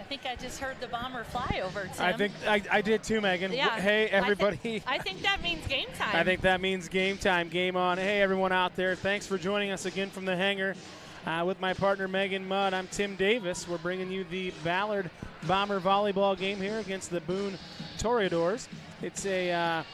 think I just heard the bomber fly over, Tim. I think I did too, Megan. Yeah. Hey, everybody. I think that means game time. I think that means game time, game on. Hey, everyone out there. Thanks for joining us again from the hangar. With my partner, Megan Mudd, I'm Tim Davis. We're bringing you the Ballard Bomber volleyball game here against the Boone Toreadors. It's a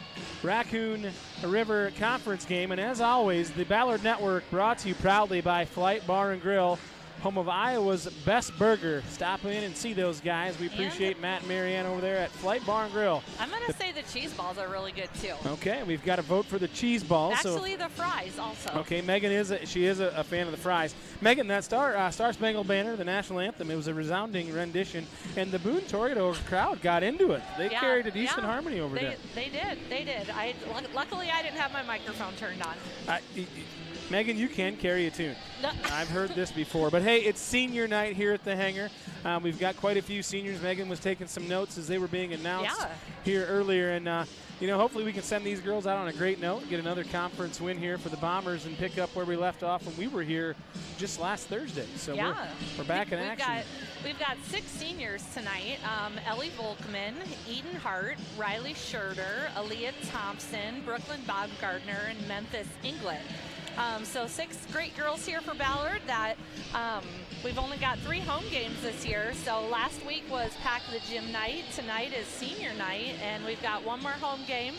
Raccoon River Conference game, and as always, the Ballard Network brought to you proudly by Flight Bar and Grill, home of Iowa's best burger. Stop in and see those guys. We appreciate Matt and Marianne over there at Flight Bar and Grill. I'm going to say the cheese balls are really good, too. Okay, we've got to vote for the cheese balls. Actually, the fries also. Okay, Megan is a fan of the fries. Megan, that Star Spangled Banner, the national anthem, it was a resounding rendition, and the Boone Toreador crowd got into it. They carried a decent harmony over there. They did. Luckily, I didn't have my microphone turned on. Megan, you can carry a tune. I've heard this before. But, hey, it's senior night here at the hangar. We've got quite a few seniors. Megan was taking some notes as they were being announced here earlier. And, hopefully we can send these girls out on a great note, get another conference win here for the Bombers and pick up where we left off when we were here just last Thursday. So we're back in action. We've got 6 seniors tonight. Ellie Volkman, Eden Hart, Riley Scherder, Aaliyah Thompson, Brooklyn Baumgartner, and Memphis Inglet. So 6 great girls here for Ballard that we've only got 3 home games this year. So last week was Pack the Gym night. Tonight is senior night, and we've got 1 more home game.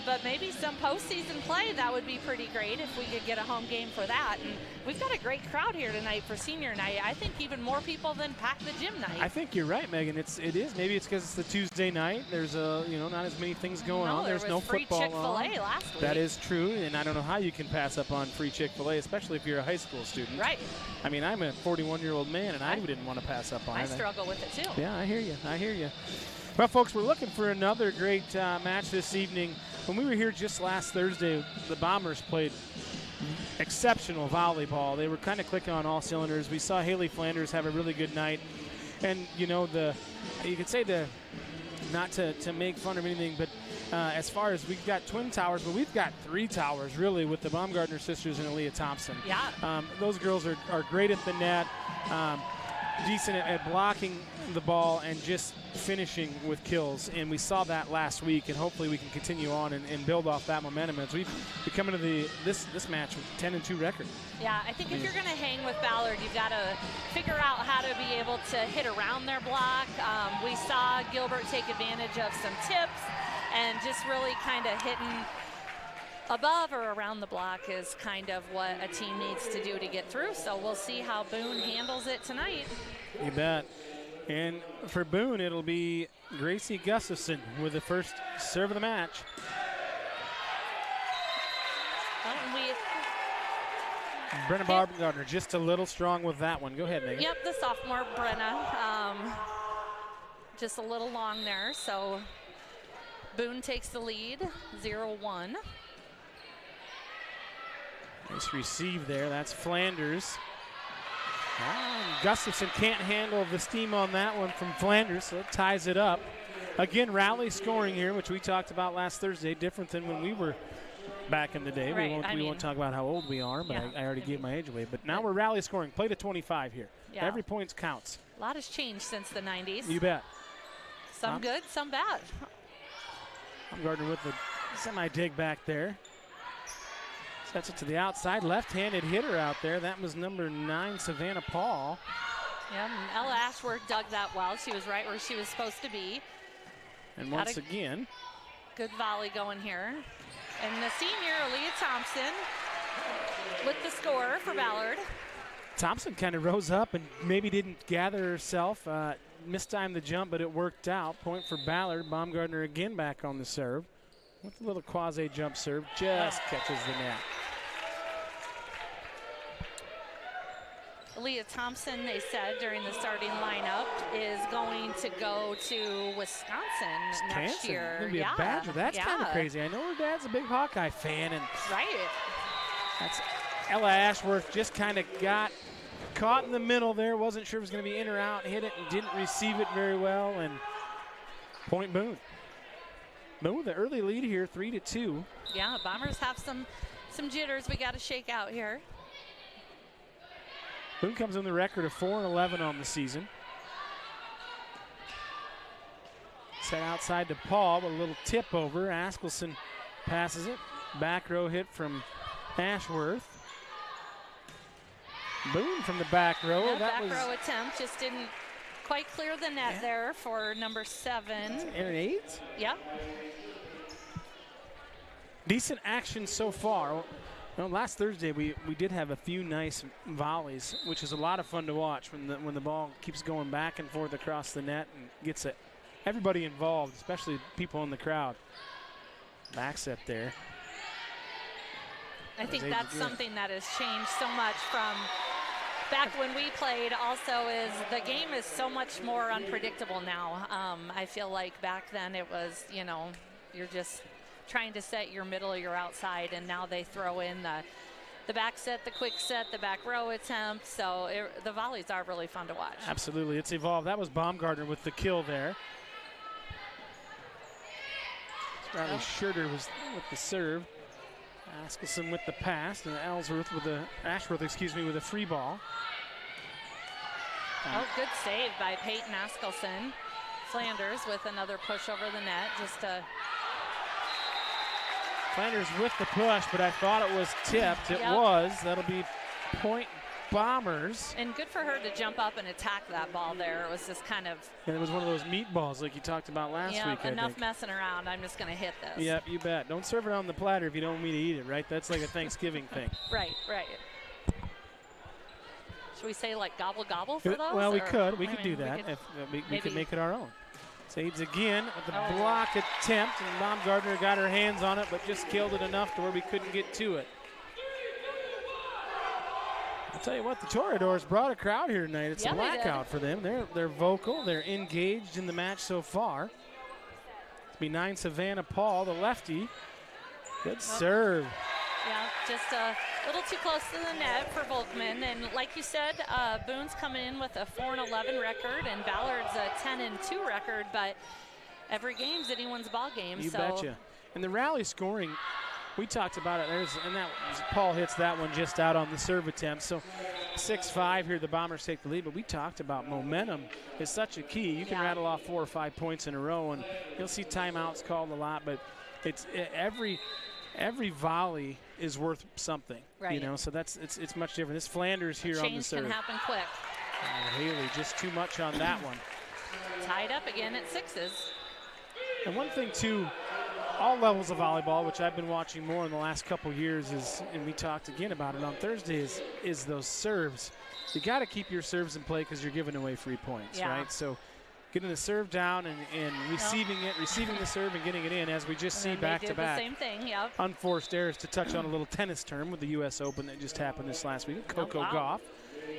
But maybe some postseason play, that would be pretty great if we could get a home game for that. And we've got a great crowd here tonight for senior night. I think even more people than Pack the Gym night. I think you're right, Megan. It is. Maybe it's because it's the Tuesday night. There's not as many things going on. There's no football on. Free Chick-fil-A last week. That is true, and I don't know how you can pass up on free Chick-fil-A, especially if you're a high school student. Right. I mean, I'm a 41-year-old man, and I didn't want to pass up on it. I struggle with it too. Yeah, I hear you. Well, folks, we're looking for another great match this evening. When we were here just last Thursday, the Bombers played exceptional volleyball. They were kind of clicking on all cylinders. We saw Haley Flanders have a really good night. And, you could say not to make fun of anything, but as far as we've got twin towers, but we've got 3 towers, really, with the Baumgartner sisters and Aaliyah Thompson. Yeah. Those girls are great at the net, decent at blocking the ball and just finishing with kills, and we saw that last week, and hopefully we can continue on and build off that momentum as we come into this match with 10-2 record. Yeah, I think if you're going to hang with Ballard, you've got to figure out how to be able to hit around their block. We saw Gilbert take advantage of some tips and just really kind of hitting above or around the block is kind of what a team needs to do to get through. So we'll see how Boone handles it tonight. You bet. And for Boone, it'll be Gracie Gustafson with the first serve of the match. Brenna Baumgartner just a little strong with that one. Go ahead, Megan. Yep, the sophomore Brenna. Just a little long there. So Boone takes the lead, 0-1. Nice receive there. That's Flanders. Gustafson can't handle the steam on that one from Flanders, so it ties it up. Again, rally scoring here, which we talked about last Thursday, different than when we were back in the day. Right. We won't talk about how old we are, but I already gave my age away. But now we're rally scoring. Play to 25 here. Yeah. Every point counts. A lot has changed since the 90s. You bet. Some good, some bad. Baumgartner with the semi-dig back there. Sets it to the outside. Left-handed hitter out there. That was number 9, Savannah Paul. Yeah, Ella Ashworth dug that well. She was right where she was supposed to be. And once again, good volley going here. And the senior, Aaliyah Thompson, with the score for Ballard. Thompson kind of rose up and maybe didn't gather herself. Mistimed the jump, but it worked out. Point for Ballard. Baumgartner again back on the serve. With a little quasi-jump serve, just catches the net. Aaliyah Thompson, they said during the starting lineup, is going to go to Wisconsin next year. Gonna be a Badger. That's kind of crazy. I know her dad's a big Hawkeye fan, and that's Ella Ashworth. Just kind of got caught in the middle there. Wasn't sure if it was going to be in or out. Hit it and didn't receive it very well. And point Boone. Boone with the early lead here, 3-2. Yeah, Bombers have some jitters we got to shake out here. Boone comes in the record of 4-11 on the season. Set outside to Paul with a little tip over. Askelson passes it. Back row hit from Ashworth. Boone from the back row. Yeah, back row attempt just didn't quite clear the net there for number 7. And an 8? Yep. Decent action so far. Well, last Thursday we did have a few nice volleys, which is a lot of fun to watch when the ball keeps going back and forth across the net and gets everybody involved, especially people in the crowd. Back set there. I think that's something that has changed so much from back when we played. Also, is the game is so much more unpredictable now. I feel like back then it was, you know, you're just trying to set your middle or your outside, and now they throw in the back set, the quick set, the back row attempt. So the volleys are really fun to watch. Absolutely, it's evolved. That was Baumgartner with the kill there. Riley Schurter was with the serve. Askelson with the pass, and Ashworth with a free ball. Oh, good save by Peyton Askelson. Flanders with another push over the net, just to. Flanders with the push, but I thought it was tipped. It was. That'll be point Bombers. And good for her to jump up and attack that ball there. It was just kind of. And it was one of those meatballs like you talked about last week. Enough messing around. I'm just going to hit this. Yep, you bet. Don't serve it on the platter if you don't want me to eat it, right? That's like a Thanksgiving thing. Right. Should we say like gobble gobble for those? Well, we could do that. We could make it our own. Sades again with the block attempt, and Baumgartner got her hands on it, but just killed it enough to where we couldn't get to it. I'll tell you what, the Toreadors brought a crowd here tonight. It's a blackout for them. They're vocal. They're engaged in the match so far. It's B9 Savannah Paul, the lefty. Good serve. Yeah, just a little too close to the net for Volkman. And like you said, Boone's coming in with a 4-11 record, and Ballard's a 10-2 record. But every game's anyone's ball game. You betcha. And the rally scoring, we talked about it. Paul hits that one just out on the serve attempt. So 6-5 here, the Bombers take the lead. But we talked about momentum is such a key. You can rattle off 4 or 5 points in a row, and you'll see timeouts called a lot. But it's every volley is worth something, you know. So it's much different. This Flanders here on the serve. Change can happen quick. Haley just too much on that one. Tied up again at 6s. And one thing too, all levels of volleyball, which I've been watching more in the last couple years, is, and we talked again about it on Thursday, is those serves. You got to keep your serves in play because you're giving away free points, right? So getting the serve down and receiving the serve and getting it in, as we just see back-to-back. Same thing, Unforced errors, to touch on a little tennis term with the U.S. Open that just happened this last week. Coco Gauff,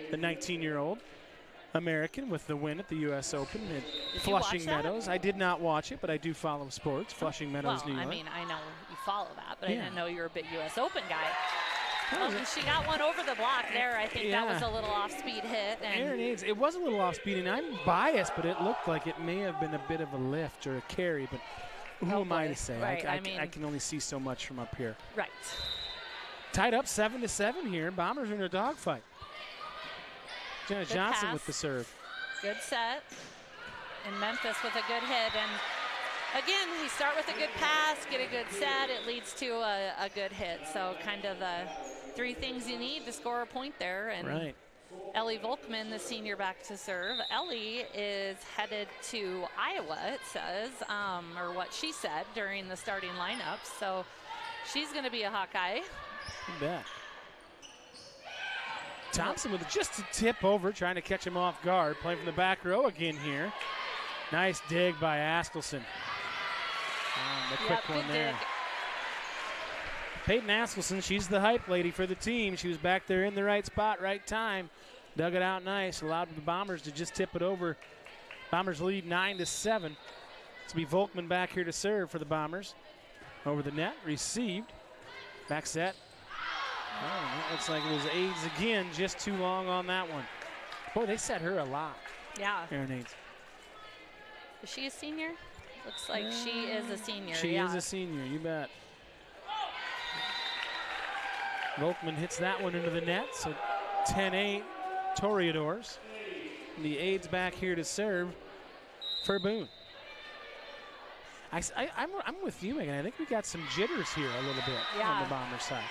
the 19-year-old American, with the win at the U.S. Open at Flushing Meadows. I did not watch it, but I do follow sports. Flushing Meadows, New York. I mean, I know you follow that, but I didn't know you were a big U.S. Open guy. And she got one over the block there. I think that was a little off-speed hit. And Aaron Aids, it was a little off-speed, and I'm biased, but it looked like it may have been a bit of a lift or a carry, but who am I to say? Right. I can only see so much from up here. Right. Tied up 7-7 here. Bombers are in a dogfight. Jenna Johnson with the serve. Good set. And Memphis with a good hit. And again, we start with a good pass, get a good set. It leads to a good hit. So kind of the 3 things you need to score a point there. And Ellie Volkman, the senior, back to serve. Ellie is headed to Iowa, it says, or what she said during the starting lineup. So she's going to be a Hawkeye. You bet. Thompson with just a tip over, trying to catch him off guard. Playing from the back row again here. Nice dig by Askelson. The quick one there. Peyton Askelson, she's the hype lady for the team. She was back there in the right spot, right time. Dug it out nice, allowed the Bombers to just tip it over. Bombers lead 9-7. It's be Volkman back here to serve for the Bombers. Over the net, received. Back set. Oh, looks like it was Aids again, just too long on that one. Boy, they set her a lot. Yeah. Aaron Aids. Is she a senior? Looks like she is a senior. She is a senior, you bet. Volkman hits that one into the net, so 10-8 Toreadors. The Aids back here to serve for Boone. I'm with you, Megan. I think we got some jitters here a little bit on the Bomber side.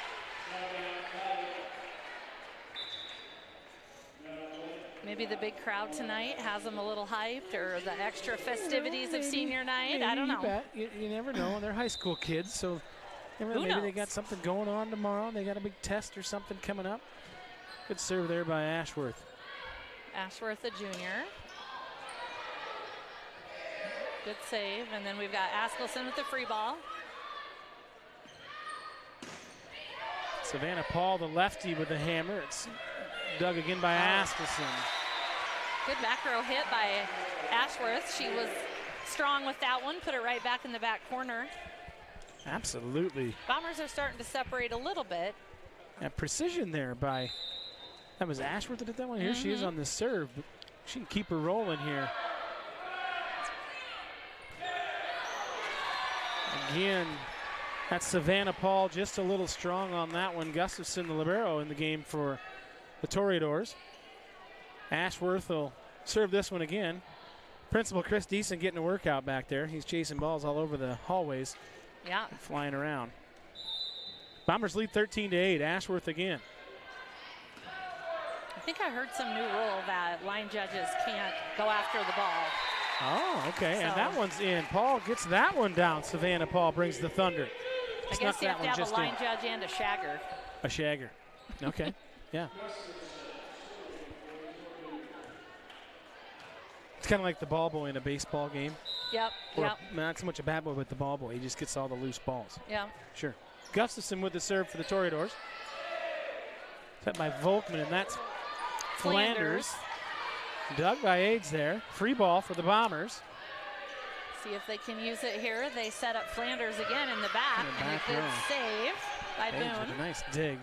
Maybe the big crowd tonight has them a little hyped, or the extra festivities of senior night. I don't know. You never know. They're high school kids, so Maybe they got something going on tomorrow. They got a big test or something coming up. Good serve there by Ashworth. Ashworth, a junior. Good save. And then we've got Askelson with the free ball. Savannah Paul, the lefty, with the hammer. It's dug again by Askelson. Good back row hit by Ashworth. She was strong with that one. Put it right back in the back corner. Absolutely. Bombers are starting to separate a little bit. That precision there by, that was Ashworth that did that one. Here she is on the serve. But she can keep her rolling here. Again, that's Savannah Paul just a little strong on that one. Gustafson, the libero, in the game for the Toreadors. Ashworth will serve this one again. Principal Chris Deason getting a workout back there. He's chasing balls all over the hallways. Yeah. Flying around. Bombers lead 13-8. Ashworth again. I think I heard some new rule that line judges can't go after the ball. Oh, okay. And that one's in. Paul gets that one down. Savannah Paul brings the Thunder. I guess you have to have a line judge and a shagger. A shagger. Okay. Yeah. It's kind of like the ball boy in a baseball game. Yep. Not so much a bad boy, but the ball boy. He just gets all the loose balls. Yeah. Sure. Gustafson with the serve for the Toreadors. Set by Volkman, and that's Flanders. Dug by Aids there. Free ball for the Bombers. See if they can use it here. They set up Flanders again in the back. And a good save by Boone. A nice dig.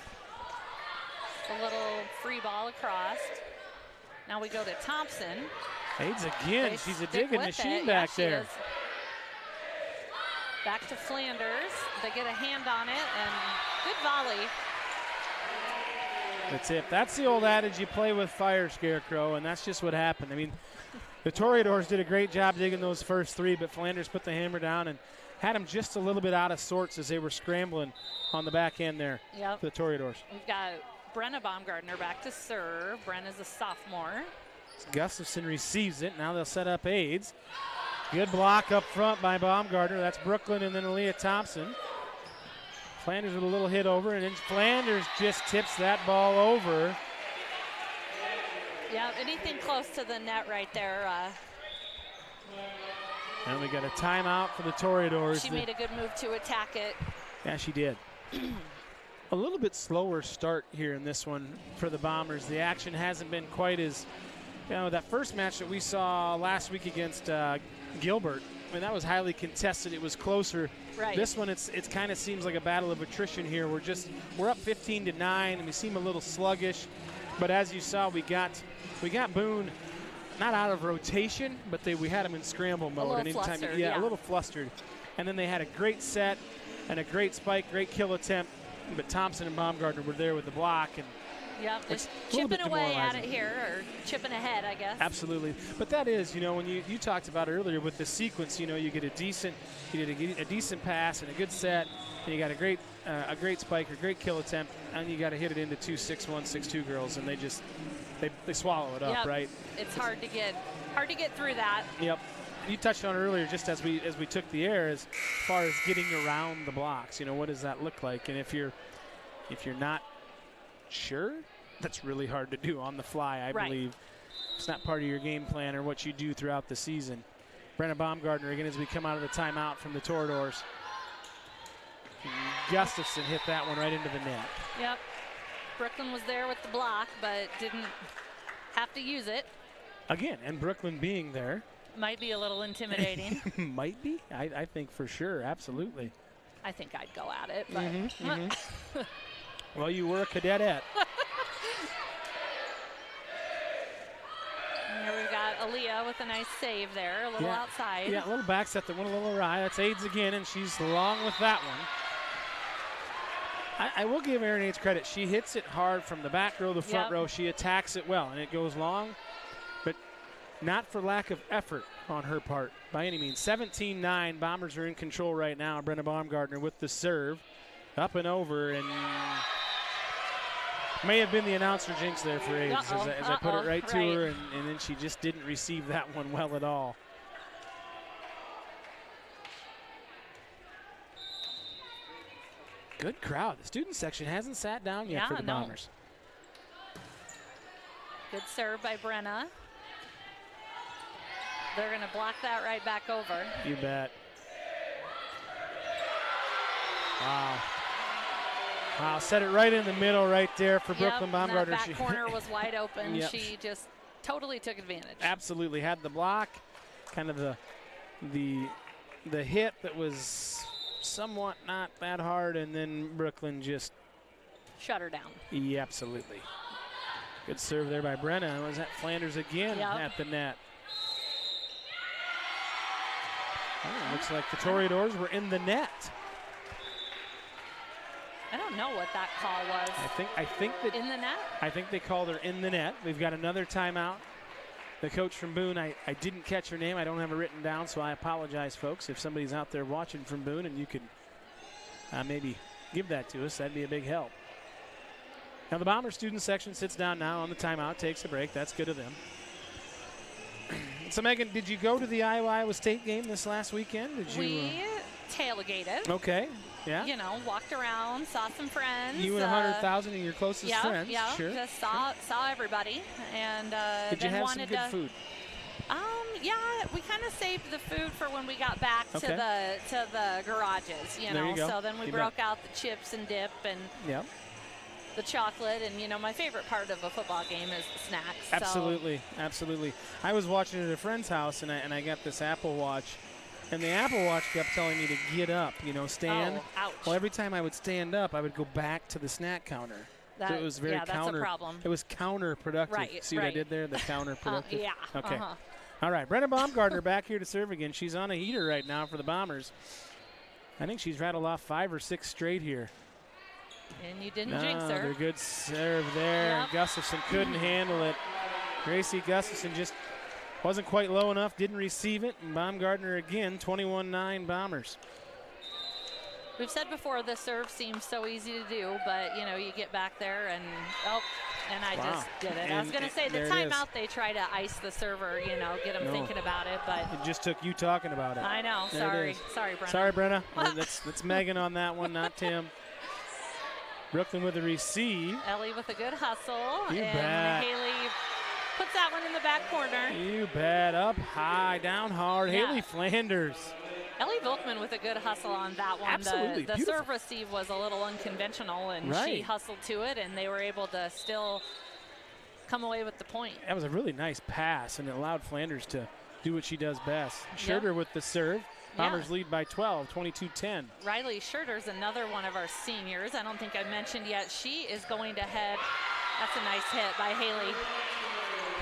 A little free ball across. Now we go to Thompson. Aids again. She's a digging machine back there. Is. Back to Flanders. They get a hand on it, and good volley. That's it. That's the old adage, you play with fire, Scarecrow, and that's just what happened. I mean, the Toreadors did a great job digging those first three, but Flanders put the hammer down and had them just a little bit out of sorts as they were scrambling on the back end there for the Toreadors. We've got Brenna Baumgartner back to serve. Brenna's a sophomore. Gustafson receives it. Now they'll set up Aids. Good block up front by Baumgartner. That's Brooklyn and then Aaliyah Thompson. Flanders with a little hit over, and then Flanders just tips that ball over. Yeah, anything close to the net right there. And we got a timeout for the Toreadors. She made a good move to attack it. Yeah, she did. A little bit slower start here in this one for the Bombers. The action hasn't been quite as, that first match that we saw last week against Gilbert, I mean, that was highly contested. It was closer. Right. This one, it's kind of seems like a battle of attrition here. We're up 15-9, and we seem a little sluggish. But as you saw, we got Boone not out of rotation, but we had him in scramble mode. A little flustered, a little flustered. And then they had a great set and a great spike, great kill attempt. But Thompson and Baumgartner were there with the block, and just chipping away at it here, or chipping ahead, I guess. Absolutely. But that is, when you talked about earlier with the sequence, you get a decent pass and a good set, and you got a great spike or great kill attempt, and you got to hit it into 2 6-1, 6-2 girls, and they swallow it up, right? It's hard to get through that. Yep. You touched on it earlier, just as we took the air, as far as getting around the blocks. What does that look like? And if you're not sure, that's really hard to do on the fly, I believe. It's not part of your game plan or what you do throughout the season. Brenna Baumgartner again as we come out of the timeout from the Toreadors. Gustafson hit that one right into the net. Yep. Brooklyn was there with the block, but didn't have to use it. Again, and Brooklyn being there. Might be a little intimidating. Might be. I think for sure, absolutely. I think I'd go at it, but. Well, you were a cadetette. Here we've got Aaliyah with a nice save there, a little outside. Yeah, a little back set that went a little awry. That's Aids again, and she's long with that one. I will give Erin Aids credit. She hits it hard from the back row, the front row. She attacks it well, and it goes long, but not for lack of effort on her part by any means. 17-9, Bombers are in control right now. Brenna Baumgartner with the serve. Up and over, and may have been the announcer jinx there for Aids as I put it right to her, and then she just didn't receive that one well at all. good crowd. The student section hasn't sat down yet for the Bombers. Good serve by Brenna. They're going to block that right back over. You bet. Wow. Wow, set it right in the middle right there for Brooklyn Baumgartner. That back corner was wide open. Yep. She just totally took advantage. Absolutely. Had the block, kind of the hit that was somewhat not that hard, and then Brooklyn just shut her down. Yeah, absolutely. Good serve there by Brenna. Was that Flanders again at the net? Oh, looks like the Toreadors were in the net. I don't know what that call was. I think that in the net? I think they called her in the net. We've got another timeout. The coach from Boone, I didn't catch her name. I don't have it written down, so I apologize, folks. If somebody's out there watching from Boone and you could maybe give that to us, that'd be a big help. Now the Bomber student section sits down now on the timeout, takes a break. That's good of them. So, Megan, did you go to the Iowa State game this last weekend? We tailgated. Okay. Yeah. You know, walked around, saw some friends. You and 100,000 of your closest friends. Yeah, sure. Just saw everybody, and did then you have wanted some good food? Yeah, we kind of saved the food for when we got back to the garages. You know, so then we broke out the chips and dip and the chocolate, and you know, my favorite part of a football game is the snacks. Absolutely, absolutely. I was watching it at a friend's house, and I got this Apple Watch. And the Apple Watch kept telling me to get up, you know, stand. Oh, ouch. Well, every time I would stand up, I would go back to the snack counter. So it was very that's a problem. It was counterproductive. Right, See what I did there? The counterproductive? Yeah. Okay. All right, Brenna Baumgartner back here to serve again. She's on a heater right now for the Bombers. I think she's rattled off 5 or 6 straight here. And you didn't jinx her. They're good serve there. Yep. Gustafson couldn't handle it. Gracie Gustafson just wasn't quite low enough, didn't receive it, and Baumgartner again, 21-9 Bombers. We've said before the serve seems so easy to do, but, you know, you get back there and, I just did it. I was going to say, the timeout, they try to ice the server, you know, get them thinking about it, but. It just took you talking about it. I know. Sorry. Sorry, Brenna. Sorry, Brenna. That's Megan on that one, not Tim. Brooklyn with a receive. Ellie with a good hustle. You and bet. Haley puts that one in the back corner. You bet. Up high, down hard. Yeah. Haley Flanders. Ellie Volkman with a good hustle on that one. Absolutely. The serve receive was a little unconventional, and she hustled to it, and they were able to still come away with the point. That was a really nice pass, and it allowed Flanders to do what she does best. Schurter with the serve. Bombers lead by 12, 22-10. Riley Schurter's another one of our seniors. I don't think I mentioned yet. She is going to head. That's a nice hit by Haley.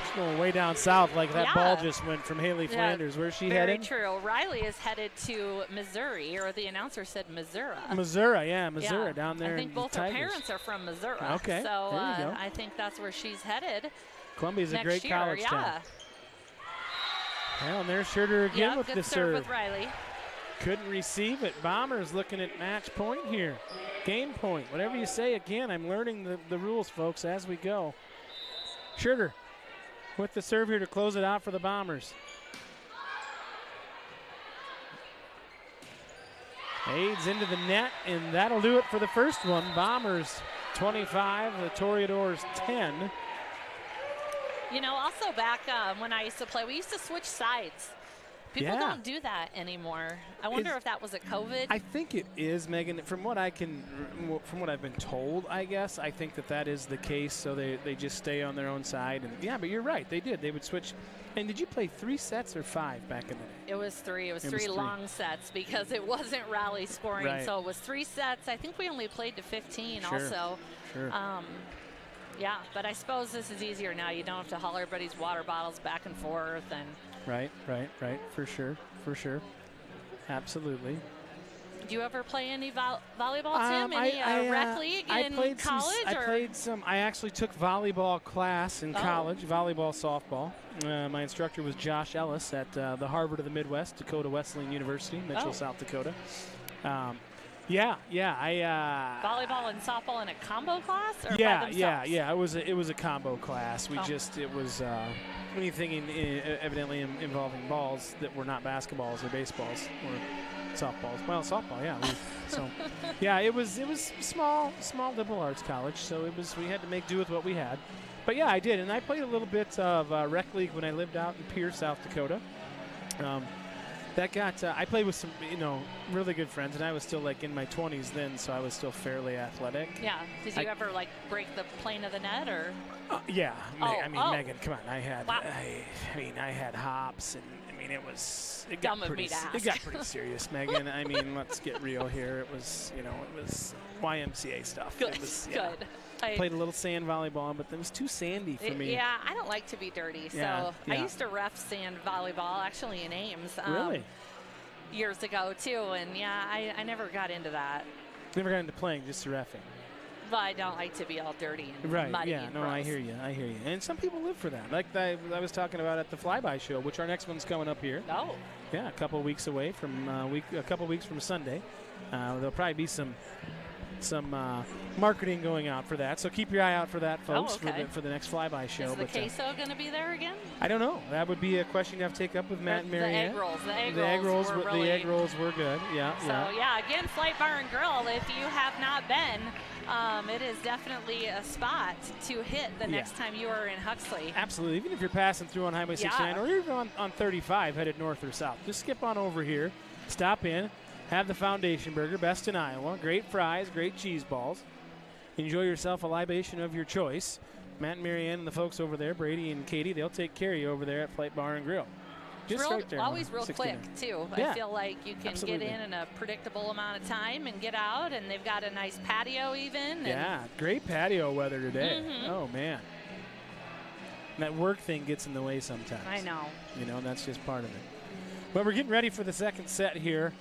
She's going way down south like that ball just went from Haley Flanders. Where's she headed? Very true. Riley is headed to Missouri, or the announcer said Missouri. Missouri, Missouri down there. I think both her parents are from Missouri. Okay, so there you go. I think that's where she's headed. Columbia's a great college town. Well, and there's Schurter again with the serve. With Riley. Couldn't receive it. Bombers looking at match point here. Game point, whatever you say. Again, I'm learning the rules, folks, as we go. Schurter with the serve here to close it out for the Bombers. Aids into the net, and that'll do it for the first one. Bombers 25, the Toreadors 10. You know, also back when I used to play, we used to switch sides. People don't do that anymore. I wonder if that was a COVID. I think it is, Megan. From what I've been told, I guess, I think that is the case. So they just stay on their own side. And yeah, but you're right. They did. They would switch. And did you play 3 sets or 5 back in the day? It was 3. It was three long sets because it wasn't rally scoring. Right. So it was 3 sets. I think we only played to 15 also. Sure. Yeah, but I suppose this is easier now. You don't have to haul everybody's water bottles back and forth. And Right. For sure. Absolutely. Do you ever play any volleyball, Tim? Any rec league in college? I played some. I actually took volleyball class in college, volleyball, softball. My instructor was Josh Ellis at the Harvard of the Midwest, Dakota Wesleyan University, Mitchell, South Dakota. Volleyball and softball in a combo class, or by themselves? It was a combo class. It was anything evidently involving balls that were not basketballs or baseballs, or softballs. Well, softball, yeah. So, yeah, it was small liberal arts college. So we had to make do with what we had. But yeah, I did, and I played a little bit of rec league when I lived out in Pierce, South Dakota. I played with some, really good friends, and I was still like in my 20s then, so I was still fairly athletic. Yeah. Did you ever like break the plane of the net, or? Yeah. Oh. Megan, come on. I had, wow. I had hops, and it Dumb got of me to ask. It got pretty serious, Megan. Let's get real here. It was YMCA stuff. Good. It was, Good. I played a little sand volleyball, but it was too sandy for me. Yeah, I don't like to be dirty, so I used to ref sand volleyball actually in Ames. Really? Years ago too, and I never got into that. Never got into playing, just reffing. But I don't like to be all dirty and right. muddy. Yeah, and no, gross. I hear you. And some people live for that. Like I was talking about at the Flyby show, which our next one's coming up here. Oh. Yeah, a couple weeks away from a couple weeks from Sunday. There'll probably be some marketing going out for that, so keep your eye out for that, folks, for the next Flyby show. Is the queso going to be there again? I don't know. That would be a question you have to take up with Matt and Marianne. The egg rolls were good. Yeah. So again, Flight Bar and Grill. If you have not been, it is definitely a spot to hit the next time you are in Huxley. Absolutely. Even if you're passing through on Highway 69 or even on 35 headed north or south, just skip on over here, stop in. Have the Foundation Burger, best in Iowa. Great fries, great cheese balls. Enjoy yourself a libation of your choice. Matt and Marianne and the folks over there, Brady and Katie, they'll take care of you over there at Flight Bar and Grill. Just right there. Always real 69. Quick, too. Yeah. I feel like you can get in a predictable amount of time and get out, and they've got a nice patio even. Yeah, great patio weather today. Mm-hmm. Oh, man. And that work thing gets in the way sometimes. I know. That's just part of it. But we're getting ready for the second set here.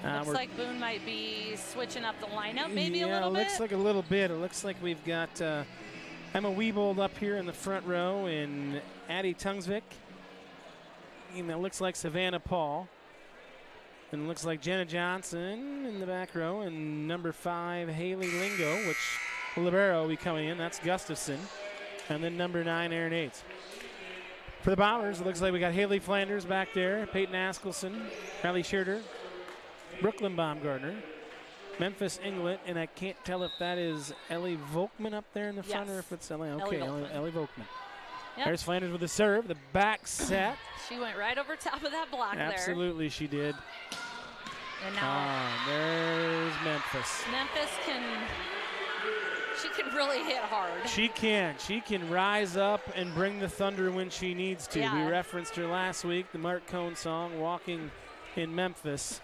Looks like Boone might be switching up the lineup maybe a little bit. Yeah, it looks like a little bit. It looks like we've got Emma Wiebold up here in the front row and Addie Tungsvik. And it looks like Savannah Paul. And it looks like Jenna Johnson in the back row. And number 5, Haley Lingo, which libero will be coming in. That's Gustafson. And then number 9, Aaron Aids. For the Bombers, it looks like we got Haley Flanders back there, Peyton Askelson, Riley Scherder, Brooklyn Baumgartner, Memphis Inglet, and I can't tell if that is Ellie Volkman up there in the front or if it's Ellie. Okay, Ellie Volkman. Yep. There's Flanders with the serve, the back set. She went right over top of that block there. Absolutely, she did. And now there's Memphis. Memphis can really hit hard. She can. She can rise up and bring the thunder when she needs to. We referenced her last week, the Mark Cohn song, Walking in Memphis.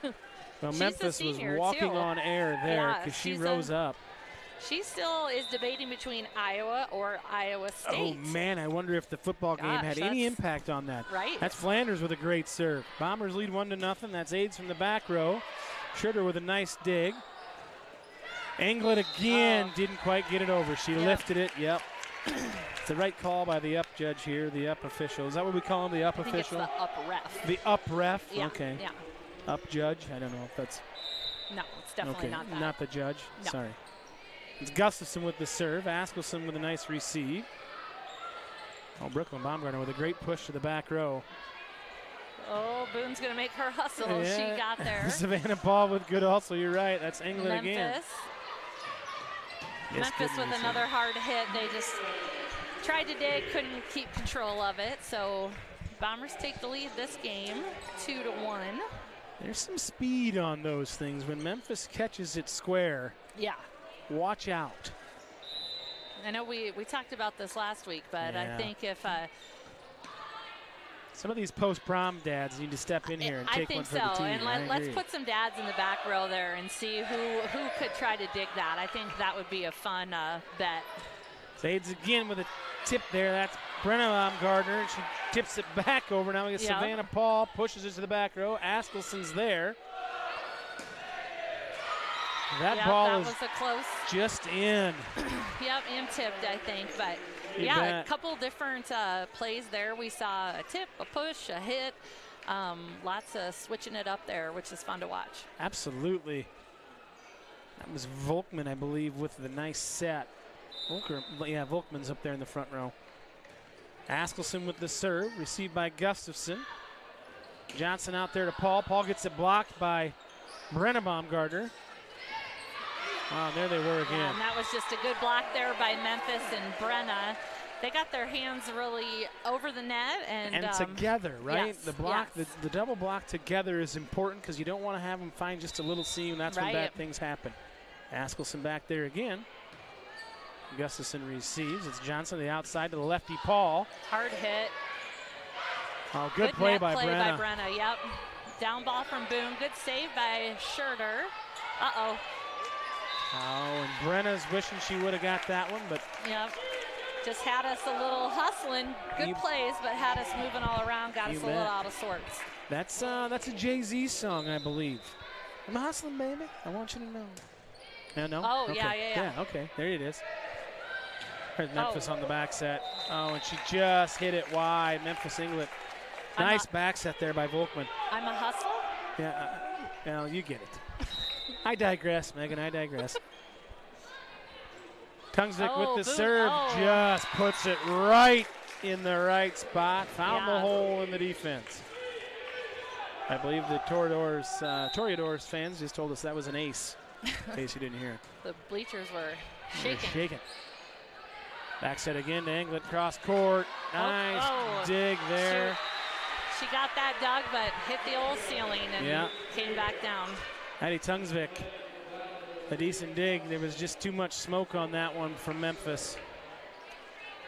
Well, Memphis was walking on air there because she rose up. She still is debating between Iowa or Iowa State. Oh, man, I wonder if the football game had any impact on that. Right. That's Flanders with a great serve. Bombers lead 1-0. That's Aids from the back row. Schroeder with a nice dig. Anglet again didn't quite get it over. She lifted it. Yep. It's the right call by the up judge here, the up official. Is that what we call him, the up official? It's the up ref. The up ref? Yeah. Okay. Yeah. Up judge? I don't know if that's... No, it's definitely not that. Not the judge? No. Sorry. It's Gustafson with the serve. Askelson with a nice receive. Oh, Brooklyn Baumgartner with a great push to the back row. Oh, Boone's going to make her hustle. Yeah. She got there. Savannah Paul with good hustle. You're right. That's England again. Memphis with another hard hit. They just tried to dig, couldn't keep control of it. So Bombers take the lead this game, 2-1. There's some speed on those things. When Memphis catches it square, watch out. I know we talked about this last week, but I think if some of these post-prom dads need to step in here and take one for the team. I think so, and let's put some dads in the back row there and see who could try to dig that. I think that would be a fun bet. Aids again with a tip there. That's Brenna Baumgartner. She tips it back over. Now we get Savannah Paul, pushes it to the back row. Askelson's there. That ball was a close. Just in. And tipped, I think. But a couple different plays there. We saw a tip, a push, a hit. Lots of switching it up there, which is fun to watch. Absolutely. That was Volkman, I believe, with the nice set. Volkman's up there in the front row. Askelson with the serve, received by Gustafson. Johnson out there to Paul. Paul gets it blocked by Brenna Baumgartner. Oh, there they were again. Yeah, and that was just a good block there by Memphis and Brenna. They got their hands really over the net. And together, right? Yes, the block, yes. the double block together is important because you don't want to have them find just a little seam. That's when bad things happen. Askelson back there again. Gustafson receives. It's Johnson to the outside to the lefty, Paul. Hard hit. Oh, good play by Brenna. Yep. Down ball from Boone. Good save by Schurter. Uh-oh. Oh, and Brenna's wishing she would have got that one, but. Yep. Just had us a little hustling. Good plays, but had us moving all around. Got us a little out of sorts. That's a Jay-Z song, I believe. I'm hustling, baby. I want you to know. No? Oh, okay. yeah. Yeah, okay. There it is. There's Memphis on the back set. Oh, and she just hit it wide. Memphis Inglet. Nice back set there by Volkman. I'm a hustler? Yeah, well, you get it. I digress, Megan. I digress. Tungsvik with the Boone. serve just puts it right in the right spot. Found the hole in the defense. I believe the Toreadors fans just told us that was an ace, in case you didn't hear it. The bleachers were shaking. Shaking. Back set again to Inglet, cross court. Nice dig there. She got that dug, but hit the old ceiling and came back down. Addie Tungsvik, a decent dig. There was just too much smoke on that one from Memphis.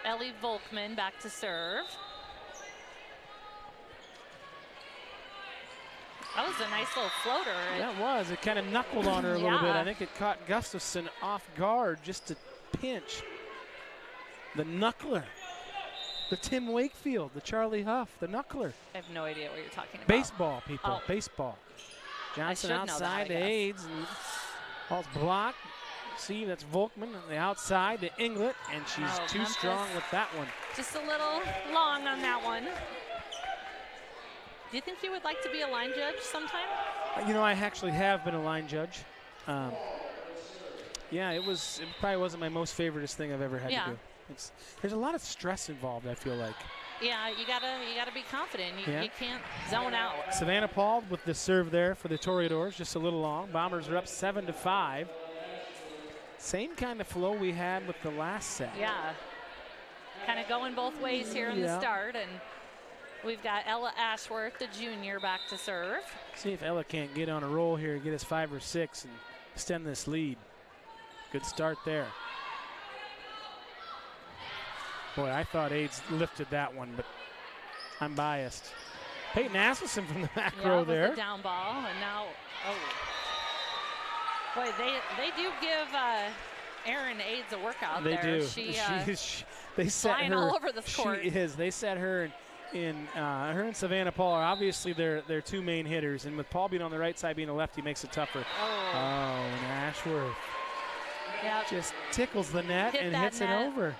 Ellie Volkman back to serve. That was a nice little floater. That was. It kind of knuckled on her a little bit. I think it caught Gustafson off guard just to pinch. The knuckler. The Tim Wakefield, the Charlie Huff, the knuckler. I have no idea what you're talking about. Baseball, people. Baseball. Johnson outside to Aids. And ball's blocked. See, that's Volkman on the outside to Inglet, and she's too strong with that one. Just a little long on that one. Do you think you would like to be a line judge sometime? You know, I actually have been a line judge. Yeah, it probably wasn't my most favoriteest thing I've ever had to do. There's a lot of stress involved, I feel like. Yeah, you gotta be confident. You can't zone out. Savannah Paul with the serve there for the Toreadors, just a little long. Bombers are up 7-5. Same kind of flow we had with the last set. Yeah, kind of going both ways here in the start, and we've got Ella Ashworth, the junior, back to serve. See if Ella can't get on a roll here, get us 5 or 6, and extend this lead. Good start there. Boy, I thought Aids lifted that one, but I'm biased. Peyton Askelson from the back row there. The down ball, and now, boy, they do give Erin Aids a workout there. They do. They set flying her all over the court. She is. They set her in. Her and Savannah Paul are obviously their two main hitters, and with Paul being on the right side, being a lefty, makes it tougher. And Ashworth just tickles the net and hits it over.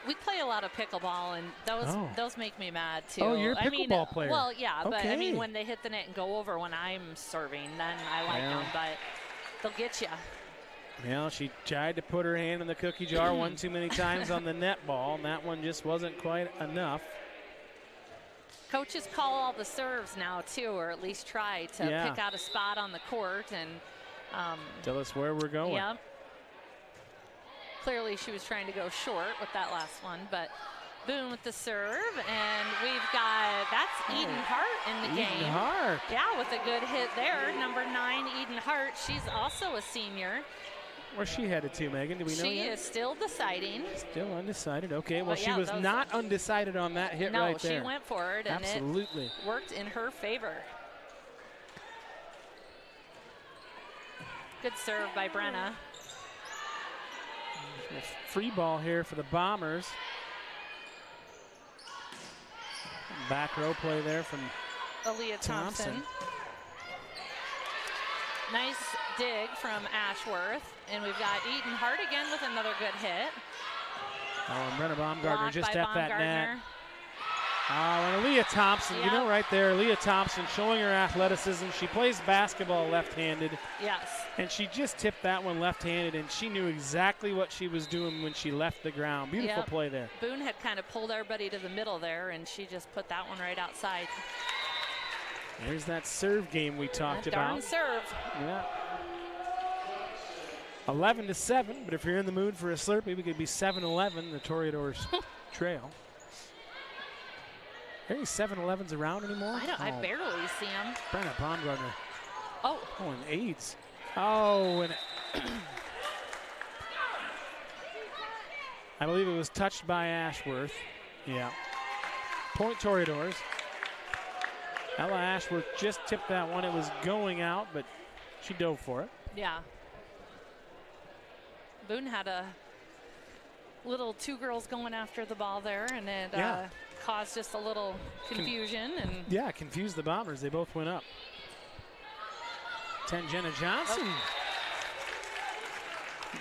We play a lot of pickleball, and those make me mad too. Oh, you're a pickleball player. Well, yeah, but I mean, when they hit the net and go over when I'm serving, then I like them, but they'll get you. Well, she tried to put her hand in the cookie jar one too many times on the net ball, and that one just wasn't quite enough. Coaches call all the serves now too, or at least try to pick out a spot on the court and tell us where we're going. Yeah. Clearly she was trying to go short with that last one, but Boone with the serve, and we've got, that's Eden Hart in the game. Eden Hart. Yeah, with a good hit there. Number 9, Eden Hart. She's also a senior. Where's she headed to, Megan? Do we know yet? She is still deciding. Still undecided. Okay, well, she was not undecided on that hit right there. No, she went for it, and absolutely it worked in her favor. Good serve by Brenna. Free ball here for the Bombers. Back row play there from Aaliyah Thompson. Nice dig from Ashworth. And we've got Eden Hart again with another good hit. Oh, and Brenna Baumgartner Blocked just by at that Baumgartner. net. Oh, and Aaliyah Thompson, you know right there, Aaliyah Thompson showing her athleticism. She plays basketball left-handed. Yes. And she just tipped that one left-handed, and she knew exactly what she was doing when she left the ground. Beautiful play there. Boone had kind of pulled everybody to the middle there, and she just put that one right outside. There's that serve game we talked about. Darn serve. Yeah. 11-7, but if you're in the mood for a Slurpee, we could be 7-11. The Toreadors trail. Are any 7-Elevens around anymore? I barely see them. Brenna Baumgartner. Oh, and AIDS. Oh, and I believe it was touched by Ashworth. Yeah. Point Toreadors. Ella Ashworth just tipped that one. It was going out, but she dove for it. Yeah. Boone had a little two girls going after the ball there, and it caused just a little confusion. Yeah, confused the Bombers. They both went up. 10, Jenna Johnson. Oh.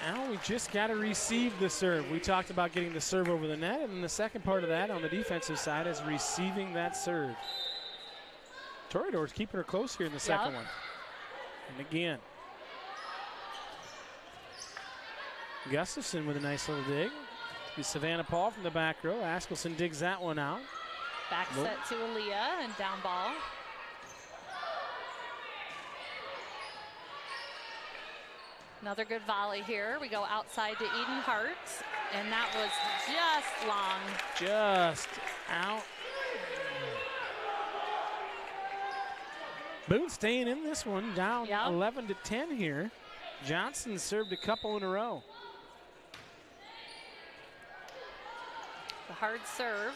Now we just got to receive the serve. We talked about getting the serve over the net, and the second part of that on the defensive side is receiving that serve. Toreadors keeping her close here in the second one. And again. Gustafson with a nice little dig. Savannah Paul from the back row. Askelson digs that one out. Back set to Aaliyah and down ball. Another good volley here. We go outside to Eden Hart, and that was just long. Just out. Boone staying in this one, down 11-10 here. Johnson served a couple in a row. The hard serve.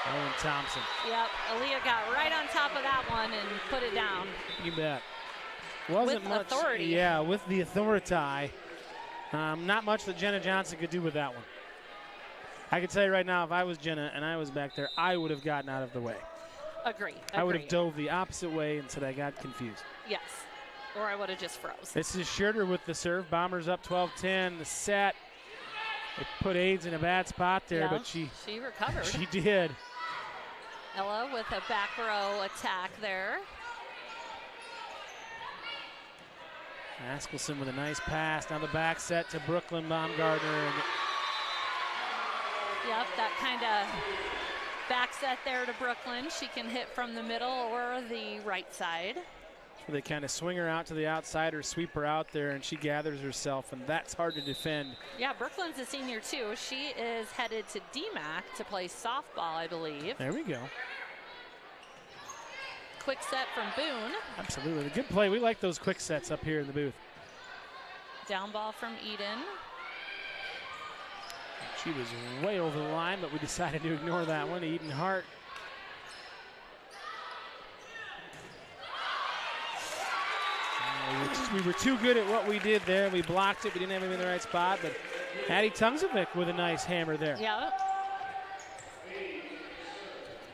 Owen Thompson. Yep, Aaliyah got right on top of that one and put it down. You bet. Wasn't with much authority. Yeah, with the authority. Not much that Jenna Johnson could do with that one. I can tell you right now, if I was Jenna and I was back there, I would have gotten out of the way. Agree. I would have dove the opposite way until I got confused. Yes, or I would have just froze. This is Schurter with the serve. Bombers up 12-10. The set. It put AIDS in a bad spot there, but she recovered. She did. Ella with a back row attack there. Askelson with a nice pass. Now the back set to Brooklyn Baumgartner. Yep, that kind of back set there to Brooklyn. She can hit from the middle or the right side. So they kind of swing her out to the outside or sweep her out there, and she gathers herself, and that's hard to defend. Yeah, Brooklyn's a senior too. She is headed to DMAC to play softball, I believe. There we go. Quick set from Boone. Absolutely. Good play. We like those quick sets up here in the booth. Down ball from Eden. She was way over the line, but we decided to ignore that one. Eden Hart. We were too good at what we did there. We blocked it. We didn't have him in the right spot, but Addie Tungsovic with a nice hammer there. Yeah.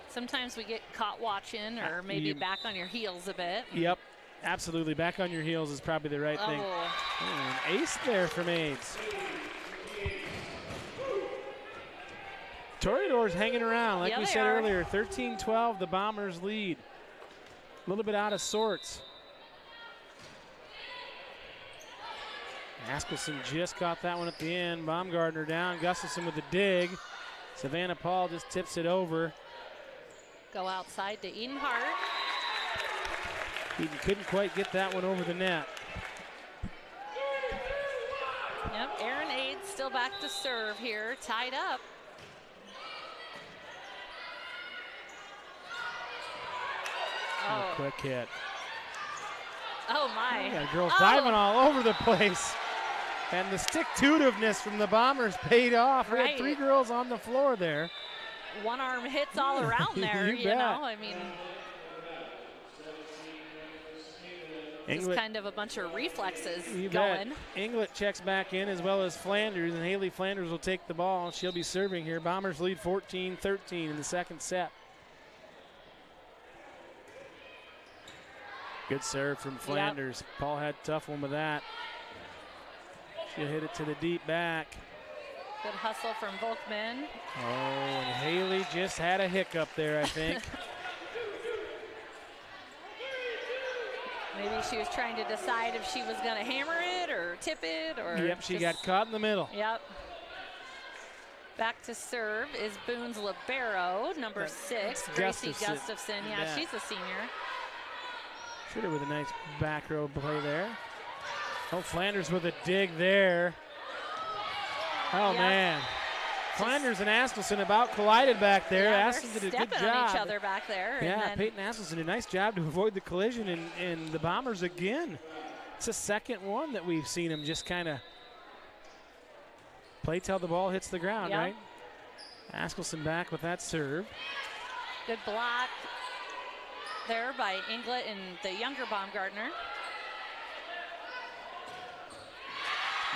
Sometimes we get caught watching or maybe back on your heels a bit. Yep, absolutely. Back on your heels is probably the right thing. An ace there from AIDS. Toreadors hanging around, like we said earlier. 13-12, the Bombers lead. A little bit out of sorts. Askelson just got that one at the end. Baumgartner down. Gustafson with the dig. Savannah Paul just tips it over. Go outside to Eden Hart. Eden couldn't quite get that one over the net. Yep, Aaron Aids still back to serve here, tied up. Oh, quick hit. Oh my. Got girls diving all over the place. And the stick-to-itiveness from the Bombers paid off. We had 3 girls on the floor there. One arm hits all around there, you know. I mean, just kind of a bunch of reflexes going. Inglet checks back in as well as Flanders, and Haley Flanders will take the ball. She'll be serving here. Bombers lead 14-13 in the second set. Good serve from Flanders. Yep. Paul had a tough one with that. She'll hit it to the deep back. Good hustle from Volkman. Oh, and Haley just had a hiccup there, I think. Maybe she was trying to decide if she was going to hammer it or tip it. Or yep, she got caught in the middle. Yep. Back to serve is Boone's libero, number 6, Gracie Gustafson. Yeah, she's a senior. Shooter with a nice back row play there. Oh, Flanders with a dig there. Oh, man. Flanders and Askelson about collided back there. Yeah, Askelson did a good job. On each other back there. Yeah, Peyton Askelson did a nice job to avoid the collision, and the Bombers again. It's the second one that we've seen them just kind of play till the ball hits the ground, right? Askelson back with that serve. Good block there by Inglet and the younger Baumgartner.